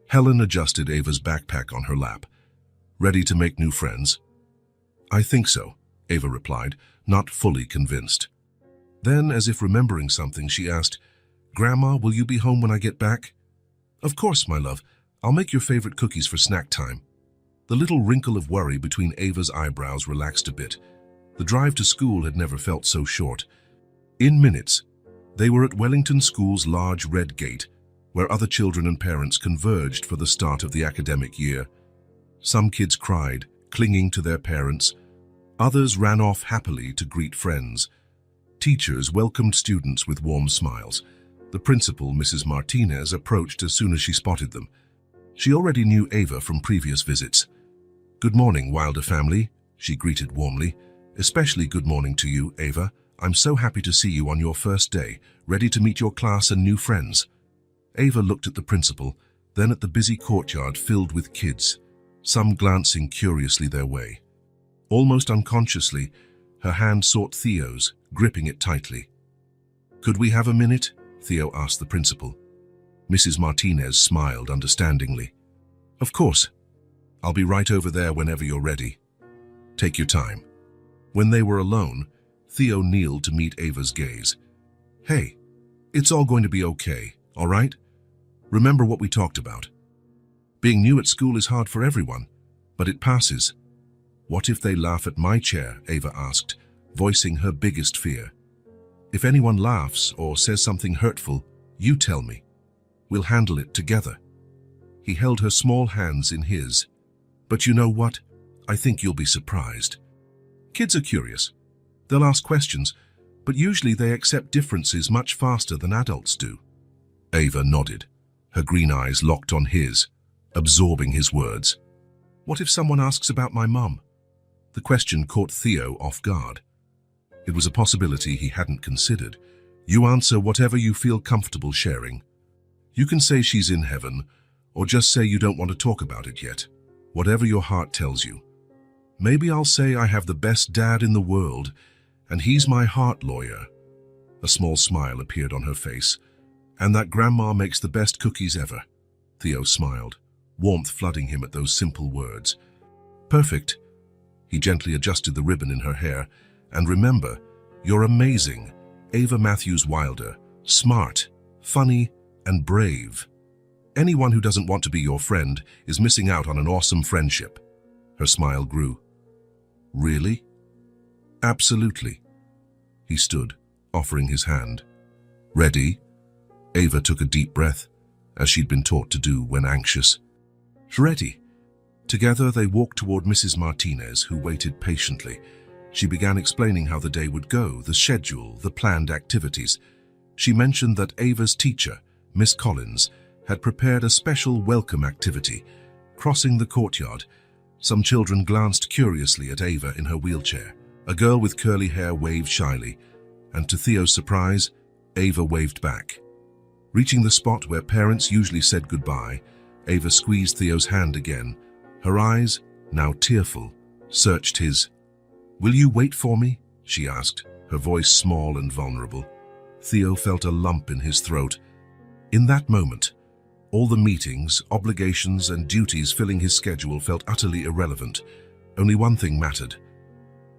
Helen adjusted Ava's backpack on her lap. Ready to make new friends? I think so, Ava replied, not fully convinced. Then, as if remembering something, she asked, Grandma, will you be home when I get back? Of course, my love. I'll make your favorite cookies for snack time. The little wrinkle of worry between Ava's eyebrows relaxed a bit. The drive to school had never felt so short. In minutes, they were at Wellington School's large red gate, where other children and parents converged for the start of the academic year. Some kids cried, clinging to their parents. Others ran off happily to greet friends. Teachers welcomed students with warm smiles. The principal, Mrs. Martinez, approached as soon as she spotted them. She already knew Ava from previous visits. Good morning, Wilder family, she greeted warmly. Especially good morning to you, Ava. I'm so happy to see you on your first day, ready to meet your class and new friends. Ava looked at the principal, then at the busy courtyard filled with kids, some glancing curiously their way. Almost unconsciously, her hand sought Theo's, gripping it tightly. Could we have a minute? Theo asked the principal. Mrs. Martinez smiled understandingly. Of course. I'll be right over there whenever you're ready. Take your time. When they were alone, Theo kneeled to meet Ava's gaze. Hey, it's all going to be okay, all right? Remember what we talked about. Being new at school is hard for everyone, but it passes. What if they laugh at my chair? Ava asked, voicing her biggest fear. If anyone laughs or says something hurtful, you tell me. We'll handle it together. He held her small hands in his. But you know what? I think you'll be surprised. Kids are curious. They'll ask questions, but usually they accept differences much faster than adults do. Ava nodded, her green eyes locked on his, absorbing his words. What if someone asks about my mum? The question caught Theo off guard. It was a possibility he hadn't considered. You answer whatever you feel comfortable sharing. You can say she's in heaven, or just say you don't want to talk about it yet. Whatever your heart tells you. Maybe I'll say I have the best dad in the world, and he's my heart lawyer. A small smile appeared on her face. And that grandma makes the best cookies ever. Theo smiled, warmth flooding him at those simple words. Perfect. He gently adjusted the ribbon in her hair. And remember, you're amazing, Ava Matthews Wilder, smart, funny, and brave. Anyone who doesn't want to be your friend is missing out on an awesome friendship. Her smile grew. Really? Absolutely. He stood, offering his hand. Ready? Ava took a deep breath, as she'd been taught to do when anxious. Ready. Together they walked toward Mrs. Martinez, who waited patiently. She began explaining how the day would go, the schedule, the planned activities. She mentioned that Ava's teacher, Miss Collins, had prepared a special welcome activity. Crossing the courtyard, some children glanced curiously at Ava in her wheelchair. A girl with curly hair waved shyly, and to Theo's surprise, Ava waved back. Reaching the spot where parents usually said goodbye, Ava squeezed Theo's hand again. Her eyes, now tearful, searched his. Will you wait for me? She asked, her voice small and vulnerable. Theo felt a lump in his throat. In that moment, all the meetings, obligations, and duties filling his schedule felt utterly irrelevant. Only one thing mattered.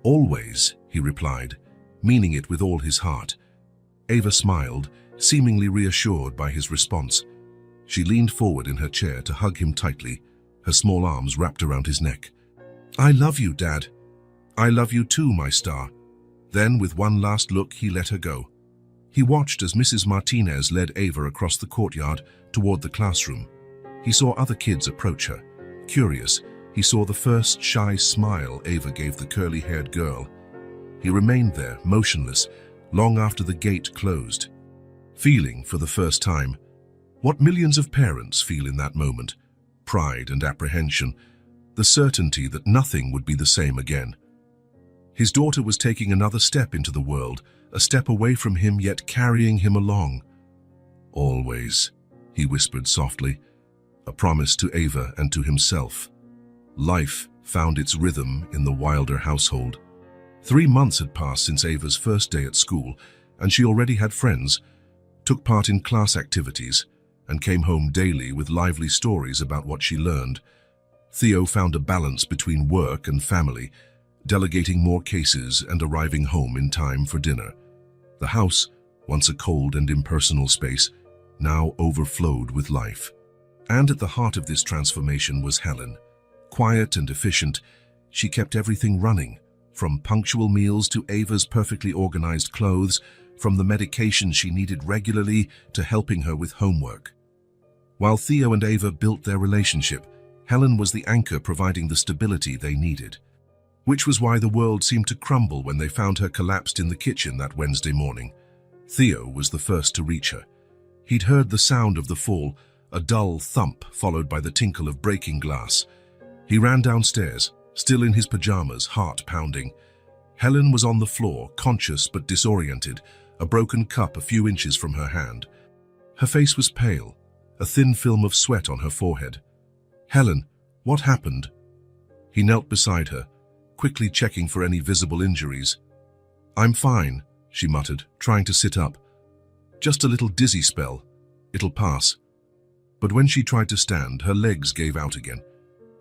Always, he replied, meaning it with all his heart. Ava smiled, seemingly reassured by his response. She leaned forward in her chair to hug him tightly, her small arms wrapped around his neck. I love you, Dad. I love you too, my star. Then, with one last look, he let her go. He watched as Mrs. Martinez led Ava across the courtyard toward the classroom. He saw other kids approach her. Curious, he saw the first shy smile Ava gave the curly-haired girl. He remained there, motionless, long after the gate closed. Feeling, for the first time, what millions of parents feel in that moment. Pride and apprehension, the certainty that nothing would be the same again. His daughter was taking another step into the world, a step away from him yet carrying him along. Always, he whispered softly, a promise to Ava and to himself. Life found its rhythm in the Wilder household. 3 months had passed since Ava's first day at school, and she already had friends, took part in class activities, and came home daily with lively stories about what she learned. Theo found a balance between work and family, delegating more cases and arriving home in time for dinner. The house, once a cold and impersonal space, now overflowed with life. And at the heart of this transformation was Helen. Quiet and efficient, she kept everything running, from punctual meals to Ava's perfectly organized clothes, from the medication she needed regularly to helping her with homework. While Theo and Ava built their relationship, Helen was the anchor providing the stability they needed. Which was why the world seemed to crumble when they found her collapsed in the kitchen that Wednesday morning. Theo was the first to reach her. He'd heard the sound of the fall, a dull thump followed by the tinkle of breaking glass. He ran downstairs, still in his pajamas, heart pounding. Helen was on the floor, conscious but disoriented, a broken cup a few inches from her hand. Her face was pale, a thin film of sweat on her forehead. "Helen, what happened?" He knelt beside her, quickly checking for any visible injuries. "I'm fine," she muttered, trying to sit up. "Just a little dizzy spell. It'll pass." But when she tried to stand, her legs gave out again.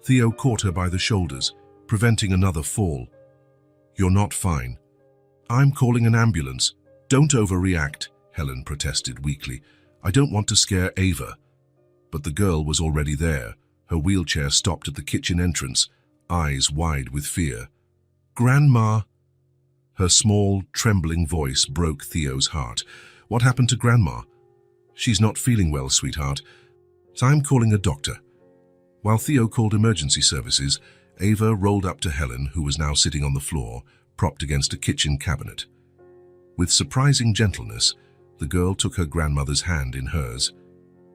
Theo caught her by the shoulders, preventing another fall. "You're not fine." "I'm calling an ambulance." "Don't overreact," Helen protested weakly. "I don't want to scare Ava." But the girl was already there, her wheelchair stopped at the kitchen entrance, eyes wide with fear. "Grandma!" Her small, trembling voice broke Theo's heart. "What happened to Grandma?" "She's not feeling well, sweetheart. So I'm calling a doctor." While Theo called emergency services, Ava rolled up to Helen, who was now sitting on the floor, propped against a kitchen cabinet. With surprising gentleness, the girl took her grandmother's hand in hers.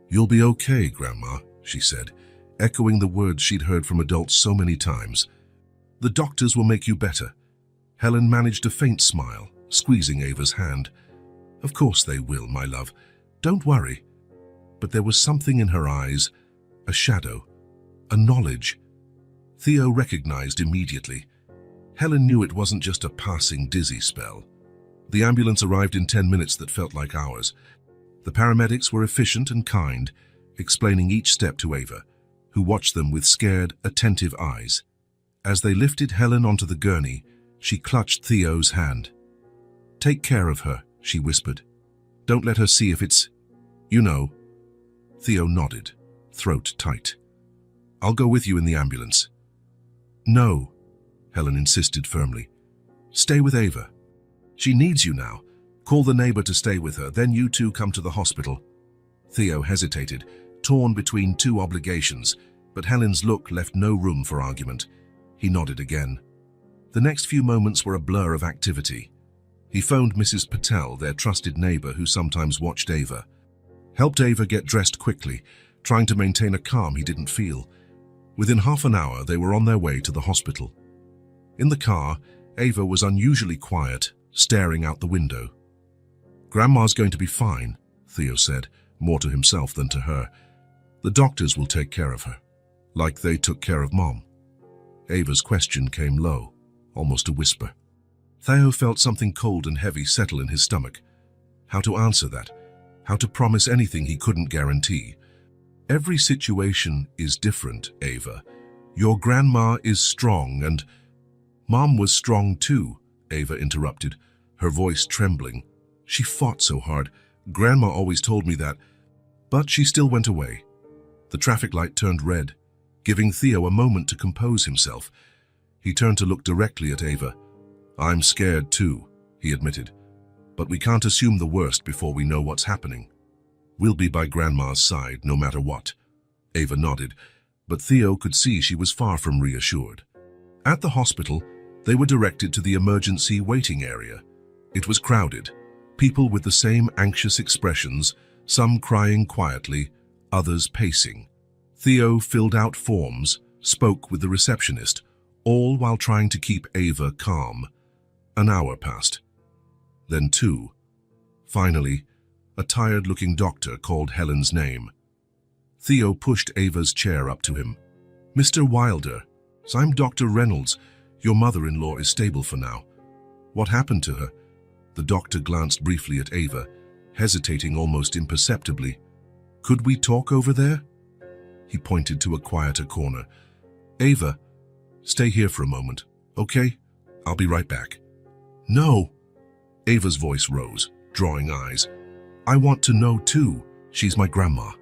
"You'll be okay, Grandma," she said, echoing the words she'd heard from adults so many times. "The doctors will make you better." Helen managed a faint smile, squeezing Ava's hand. "Of course they will, my love. Don't worry." But there was something in her eyes, a shadow, a knowledge. Theo recognized immediately. Helen knew it wasn't just a passing dizzy spell. The ambulance arrived in 10 minutes that felt like hours. The paramedics were efficient and kind, explaining each step to Ava, who watched them with scared, attentive eyes. As they lifted Helen onto the gurney, she clutched Theo's hand. "Take care of her," she whispered. "Don't let her see if it's, you know." Theo nodded, throat tight. "I'll go with you in the ambulance." "No," Helen insisted firmly. "Stay with Ava. She needs you now. Call the neighbor to stay with her, then you two come to the hospital." Theo hesitated, torn between two obligations, but Helen's look left no room for argument. He nodded again. The next few moments were a blur of activity. He phoned Mrs. Patel, their trusted neighbor who sometimes watched Ava. Helped Ava get dressed quickly, trying to maintain a calm he didn't feel. Within half an hour, they were on their way to the hospital. In the car, Ava was unusually quiet, staring out the window. "Grandma's going to be fine," Theo said, more to himself than to her. "The doctors will take care of her, like they took care of Mom." Ava's question came low, almost a whisper. Theo felt something cold and heavy settle in his stomach. How to answer that? How to promise anything he couldn't guarantee? "Every situation is different, Ava. Your grandma is strong and—" "Mom was strong too," Ava interrupted, her voice trembling. "She fought so hard. Grandma always told me that. But she still went away." The traffic light turned red, giving Theo a moment to compose himself. He turned to look directly at Ava. "I'm scared too," he admitted. "But we can't assume the worst before we know what's happening. We'll be by Grandma's side no matter what." Ava nodded, but Theo could see she was far from reassured. At the hospital, they were directed to the emergency waiting area. It was crowded, people with the same anxious expressions, some crying quietly, others pacing. Theo filled out forms, spoke with the receptionist, all while trying to keep Ava calm. An hour passed. Then 2. Finally, a tired-looking doctor called Helen's name. Theo pushed Ava's chair up to him. "Mr. Wilder, I'm Dr. Reynolds. Your mother-in-law is stable for now." "What happened to her?" The doctor glanced briefly at Ava, hesitating almost imperceptibly. "Could we talk over there?" He pointed to a quieter corner. "Ava, stay here for a moment, okay? I'll be right back." "No." Ava's voice rose, drawing eyes. "I want to know too. She's my grandma."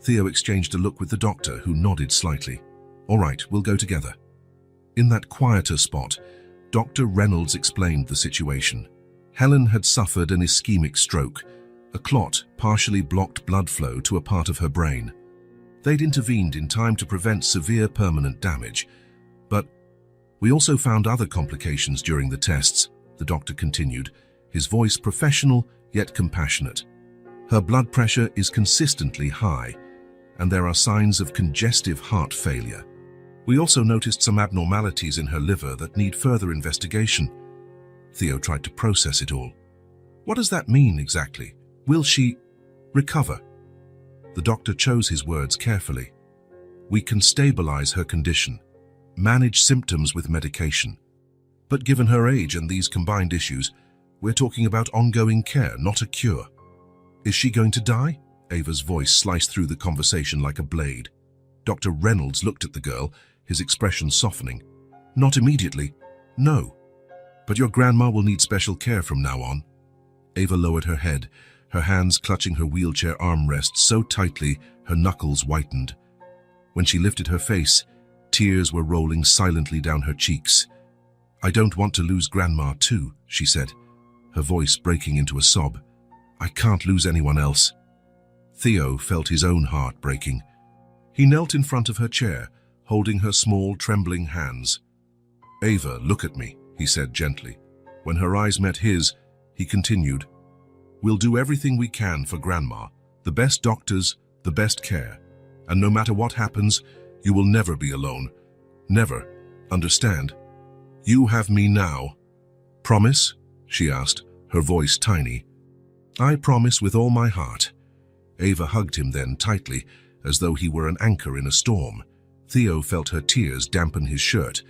Theo exchanged a look with the doctor, who nodded slightly. "All right, we'll go together." In that quieter spot, Dr. Reynolds explained the situation. Helen had suffered an ischemic stroke. A clot partially blocked blood flow to a part of her brain. They'd intervened in time to prevent severe permanent damage. But we also found other complications during the tests, the doctor continued, his voice professional yet compassionate. "Her blood pressure is consistently high, and there are signs of congestive heart failure. We also noticed some abnormalities in her liver that need further investigation." Theo tried to process it all. "What does that mean exactly? Will she recover?" The doctor chose his words carefully. "We can stabilize her condition, manage symptoms with medication. But given her age and these combined issues, we're talking about ongoing care, not a cure." "Is she going to die?" Ava's voice sliced through the conversation like a blade. Dr. Reynolds looked at the girl, his expression softening. "Not immediately, no. But your grandma will need special care from now on." Ava lowered her head, her hands clutching her wheelchair armrest so tightly her knuckles whitened. When she lifted her face, tears were rolling silently down her cheeks. "I don't want to lose Grandma too," she said, her voice breaking into a sob. "I can't lose anyone else." Theo felt his own heart breaking. He knelt in front of her chair, holding her small, trembling hands. "Ava, look at me," he said gently. When her eyes met his, he continued, "We'll do everything we can for Grandma, the best doctors, the best care. And no matter what happens, you will never be alone. Never. Understand? You have me now." "Promise?" she asked, her voice tiny. "I promise with all my heart." Ava hugged him then tightly, as though he were an anchor in a storm. Theo felt her tears dampen his shirt,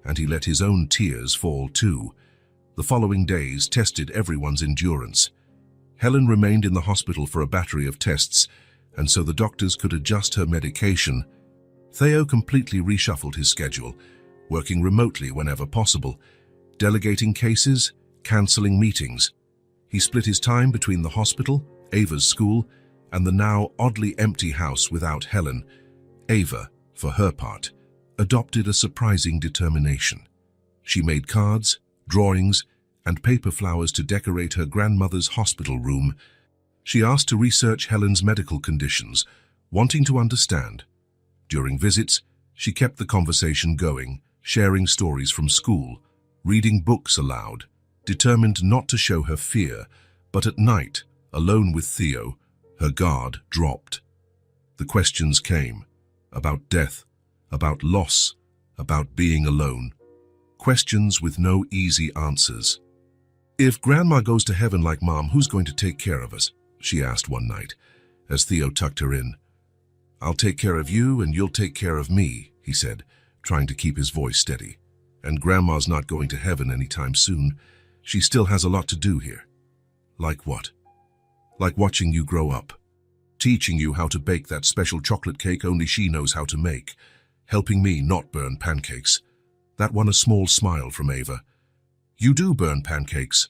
and he let his own tears fall too. The following days tested everyone's endurance. Helen remained in the hospital for a battery of tests, and so the doctors could adjust her medication. Theo completely reshuffled his schedule, working remotely whenever possible, delegating cases, cancelling meetings. He split his time between the hospital, Ava's school, and the now oddly empty house without Helen. Ava, for her part, adopted a surprising determination. She made cards, drawings, and paper flowers to decorate her grandmother's hospital room. She asked to research Helen's medical conditions, wanting to understand. During visits, she kept the conversation going, sharing stories from school, reading books aloud, determined not to show her fear, but at night, alone with Theo, her guard dropped. The questions came, about death, about loss, about being alone. Questions with no easy answers. "If Grandma goes to heaven like Mom, who's going to take care of us?" she asked one night, as Theo tucked her in. "I'll take care of you and you'll take care of me," he said, trying to keep his voice steady. "And Grandma's not going to heaven anytime soon. She still has a lot to do here." "Like what?" "Like watching you grow up. Teaching you how to bake that special chocolate cake only she knows how to make. Helping me not burn pancakes." That won a small smile from Ava. "You do burn pancakes."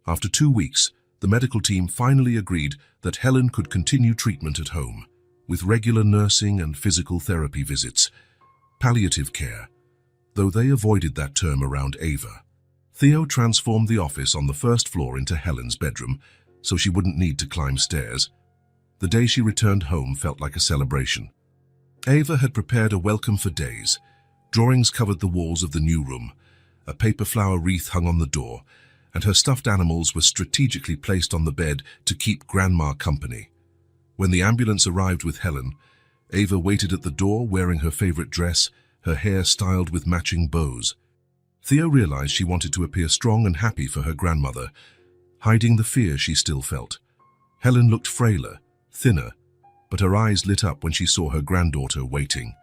After 2 weeks, the medical team finally agreed that Helen could continue treatment at home, with regular nursing and physical therapy visits. Palliative care, though they avoided that term around Ava. Theo transformed the office on the first floor into Helen's bedroom, so she wouldn't need to climb stairs. The day she returned home felt like a celebration. Ava had prepared a welcome for days. Drawings covered the walls of the new room, a paper flower wreath hung on the door, and her stuffed animals were strategically placed on the bed to keep Grandma company. When the ambulance arrived with Helen, Ava waited at the door wearing her favorite dress, her hair styled with matching bows. Theo realized she wanted to appear strong and happy for her grandmother, hiding the fear she still felt. Helen looked frailer, thinner, but her eyes lit up when she saw her granddaughter waiting.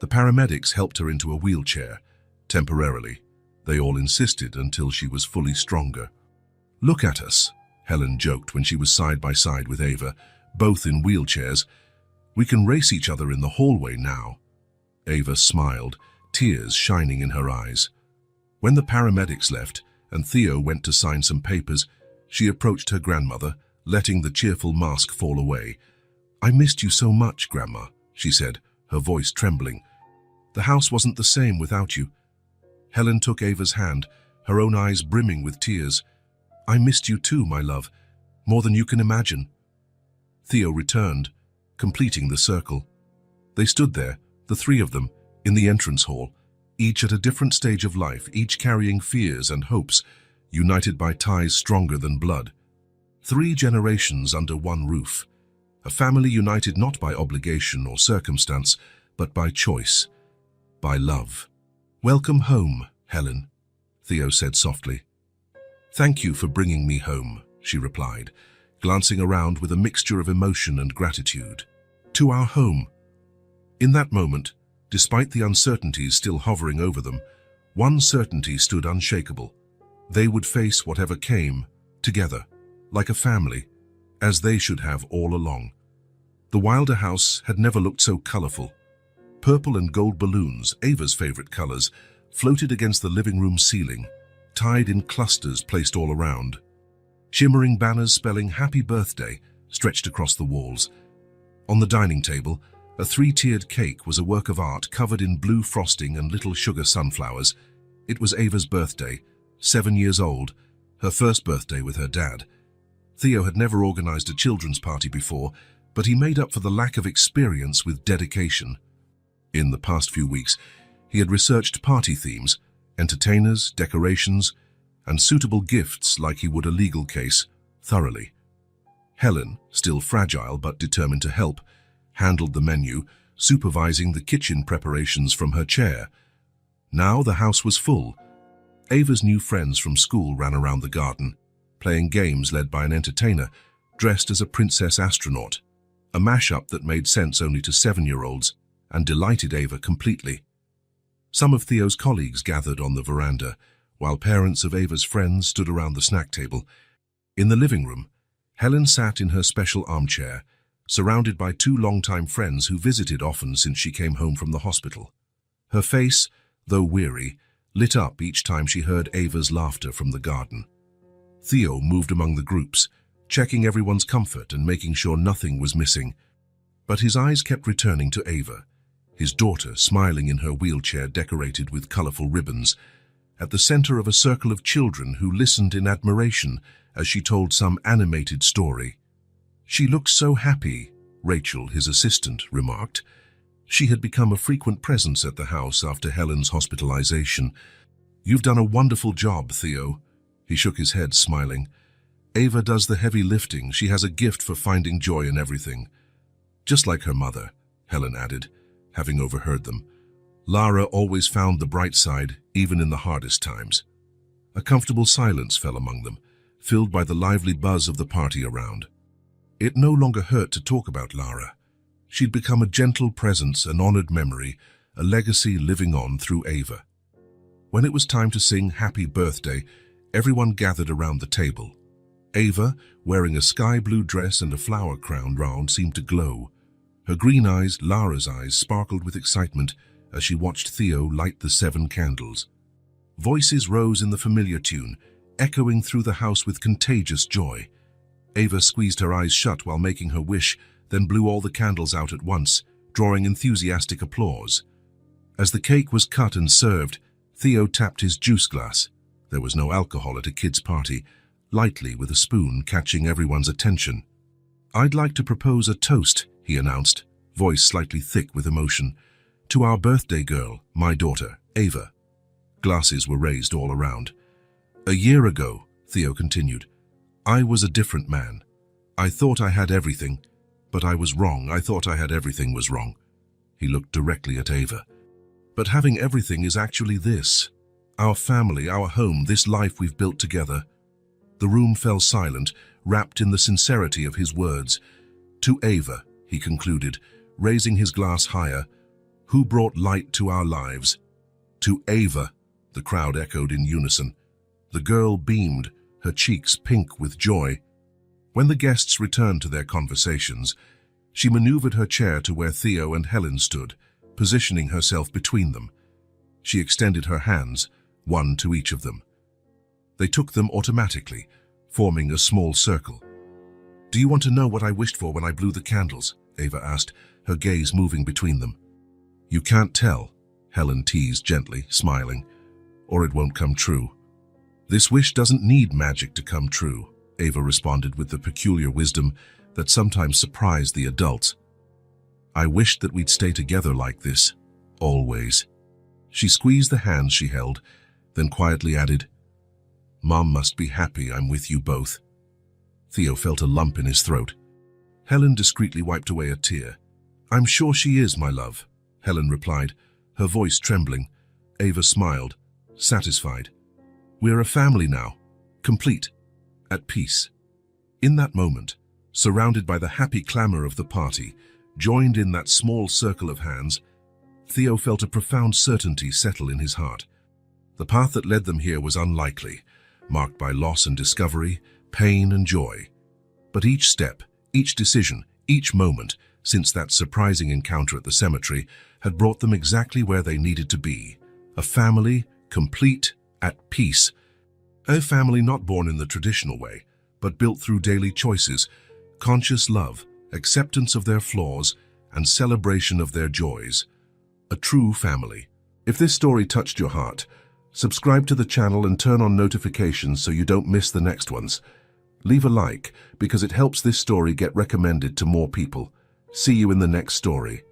The paramedics helped her into a wheelchair, temporarily. They all insisted until she was fully stronger. Look at us, Helen joked when she was side by side with Ava, both in wheelchairs. We can race each other in the hallway now. Ava smiled, tears shining in her eyes. When the paramedics left and Theo went to sign some papers, she approached her grandmother, letting the cheerful mask fall away. I missed you so much, Grandma, she said, her voice trembling. The house wasn't the same without you. Helen took Ava's hand, her own eyes brimming with tears. I missed you too, my love, more than you can imagine. Theo returned, completing the circle. They stood there, the three of them, in the entrance hall, each at a different stage of life, each carrying fears and hopes, united by ties stronger than blood. 3 generations under one roof. A family united not by obligation or circumstance, but by choice, by love. Welcome home, Helen, Theo said softly. Thank you for bringing me home, she replied, glancing around with a mixture of emotion and gratitude. To our home. In that moment, despite the uncertainties still hovering over them, one certainty stood unshakable. They would face whatever came, together, like a family, as they should have all along. The Wilder house had never looked so colorful. Purple and gold balloons, Ava's favorite colors, floated against the living room ceiling, tied in clusters placed all around. Shimmering banners spelling Happy Birthday stretched across the walls. On the dining table, a 3-tiered cake was a work of art covered in blue frosting and little sugar sunflowers. It was Ava's birthday, 7 years old, her first birthday with her dad. Theo had never organized a children's party before, but he made up for the lack of experience with dedication. In the past few weeks, he had researched party themes, entertainers, decorations, and suitable gifts like he would a legal case, thoroughly. Helen, still fragile but determined to help, handled the menu, supervising the kitchen preparations from her chair. Now the house was full. Ava's new friends from school ran around the garden, playing games led by an entertainer dressed as a princess astronaut, a mashup that made sense only to 7-year-olds and delighted Ava completely. Some of Theo's colleagues gathered on the veranda, while parents of Ava's friends stood around the snack table. In the living room, Helen sat in her special armchair, surrounded by 2 longtime friends who visited often since she came home from the hospital. Her face, though weary, lit up each time she heard Ava's laughter from the garden. Theo moved among the groups, checking everyone's comfort and making sure nothing was missing. But his eyes kept returning to Ava, his daughter smiling in her wheelchair decorated with colorful ribbons, at the center of a circle of children who listened in admiration as she told some animated story. She looked so happy, Rachel, his assistant, remarked. She had become a frequent presence at the house after Helen's hospitalization. You've done a wonderful job, Theo. He shook his head, smiling. Ava does the heavy lifting. She has a gift for finding joy in everything. Just like her mother, Helen added, having overheard them. Lara always found the bright side, even in the hardest times. A comfortable silence fell among them, filled by the lively buzz of the party around. It no longer hurt to talk about Lara. She'd become a gentle presence, an honored memory, a legacy living on through Ava. When it was time to sing Happy Birthday, everyone gathered around the table. Ava, wearing a sky-blue dress and a flower crown round, seemed to glow. Her green eyes, Lara's eyes, sparkled with excitement as she watched Theo light the 7 candles. Voices rose in the familiar tune, echoing through the house with contagious joy. Ava squeezed her eyes shut while making her wish, then blew all the candles out at once, drawing enthusiastic applause. As the cake was cut and served, Theo tapped his juice glass. There was no alcohol at a kid's party, lightly with a spoon, catching everyone's attention. I'd like to propose a toast, he announced, voice slightly thick with emotion. To our birthday girl, my daughter, Ava. Glasses were raised all around. A year ago, Theo continued, I was a different man. I thought I had everything, but I was wrong. I thought I had everything was wrong. He looked directly at Ava. But having everything is actually this. Our family, our home, this life we've built together. The room fell silent, wrapped in the sincerity of his words. To Ava, he concluded, raising his glass higher, who brought light to our lives. To Ava, the crowd echoed in unison. The girl beamed, her cheeks pink with joy. When the guests returned to their conversations, she maneuvered her chair to where Theo and Helen stood, positioning herself between them. She extended her hands, one to each of them. They took them automatically, forming a small circle. "Do you want to know what I wished for when I blew the candles?" Ava asked, her gaze moving between them. "You can't tell," Helen teased gently, smiling, "or it won't come true." "This wish doesn't need magic to come true," Ava responded with the peculiar wisdom that sometimes surprised the adults. "I wished that we'd stay together like this, always." She squeezed the hands she held, then quietly added, "Mom must be happy I'm with you both." Theo felt a lump in his throat. Helen discreetly wiped away a tear. "I'm sure she is, my love," Helen replied, her voice trembling. Ava smiled, satisfied. "We're a family now, complete, at peace." In that moment, surrounded by the happy clamor of the party, joined in that small circle of hands, Theo felt a profound certainty settle in his heart. The path that led them here was unlikely, marked by loss and discovery, pain and joy. But each step, each decision, each moment, since that surprising encounter at the cemetery, had brought them exactly where they needed to be. A family, complete, at peace. A family not born in the traditional way, but built through daily choices, conscious love, acceptance of their flaws, and celebration of their joys. A true family. If this story touched your heart, subscribe to the channel and turn on notifications so you don't miss the next ones. Leave a like because it helps this story get recommended to more people. See you in the next story.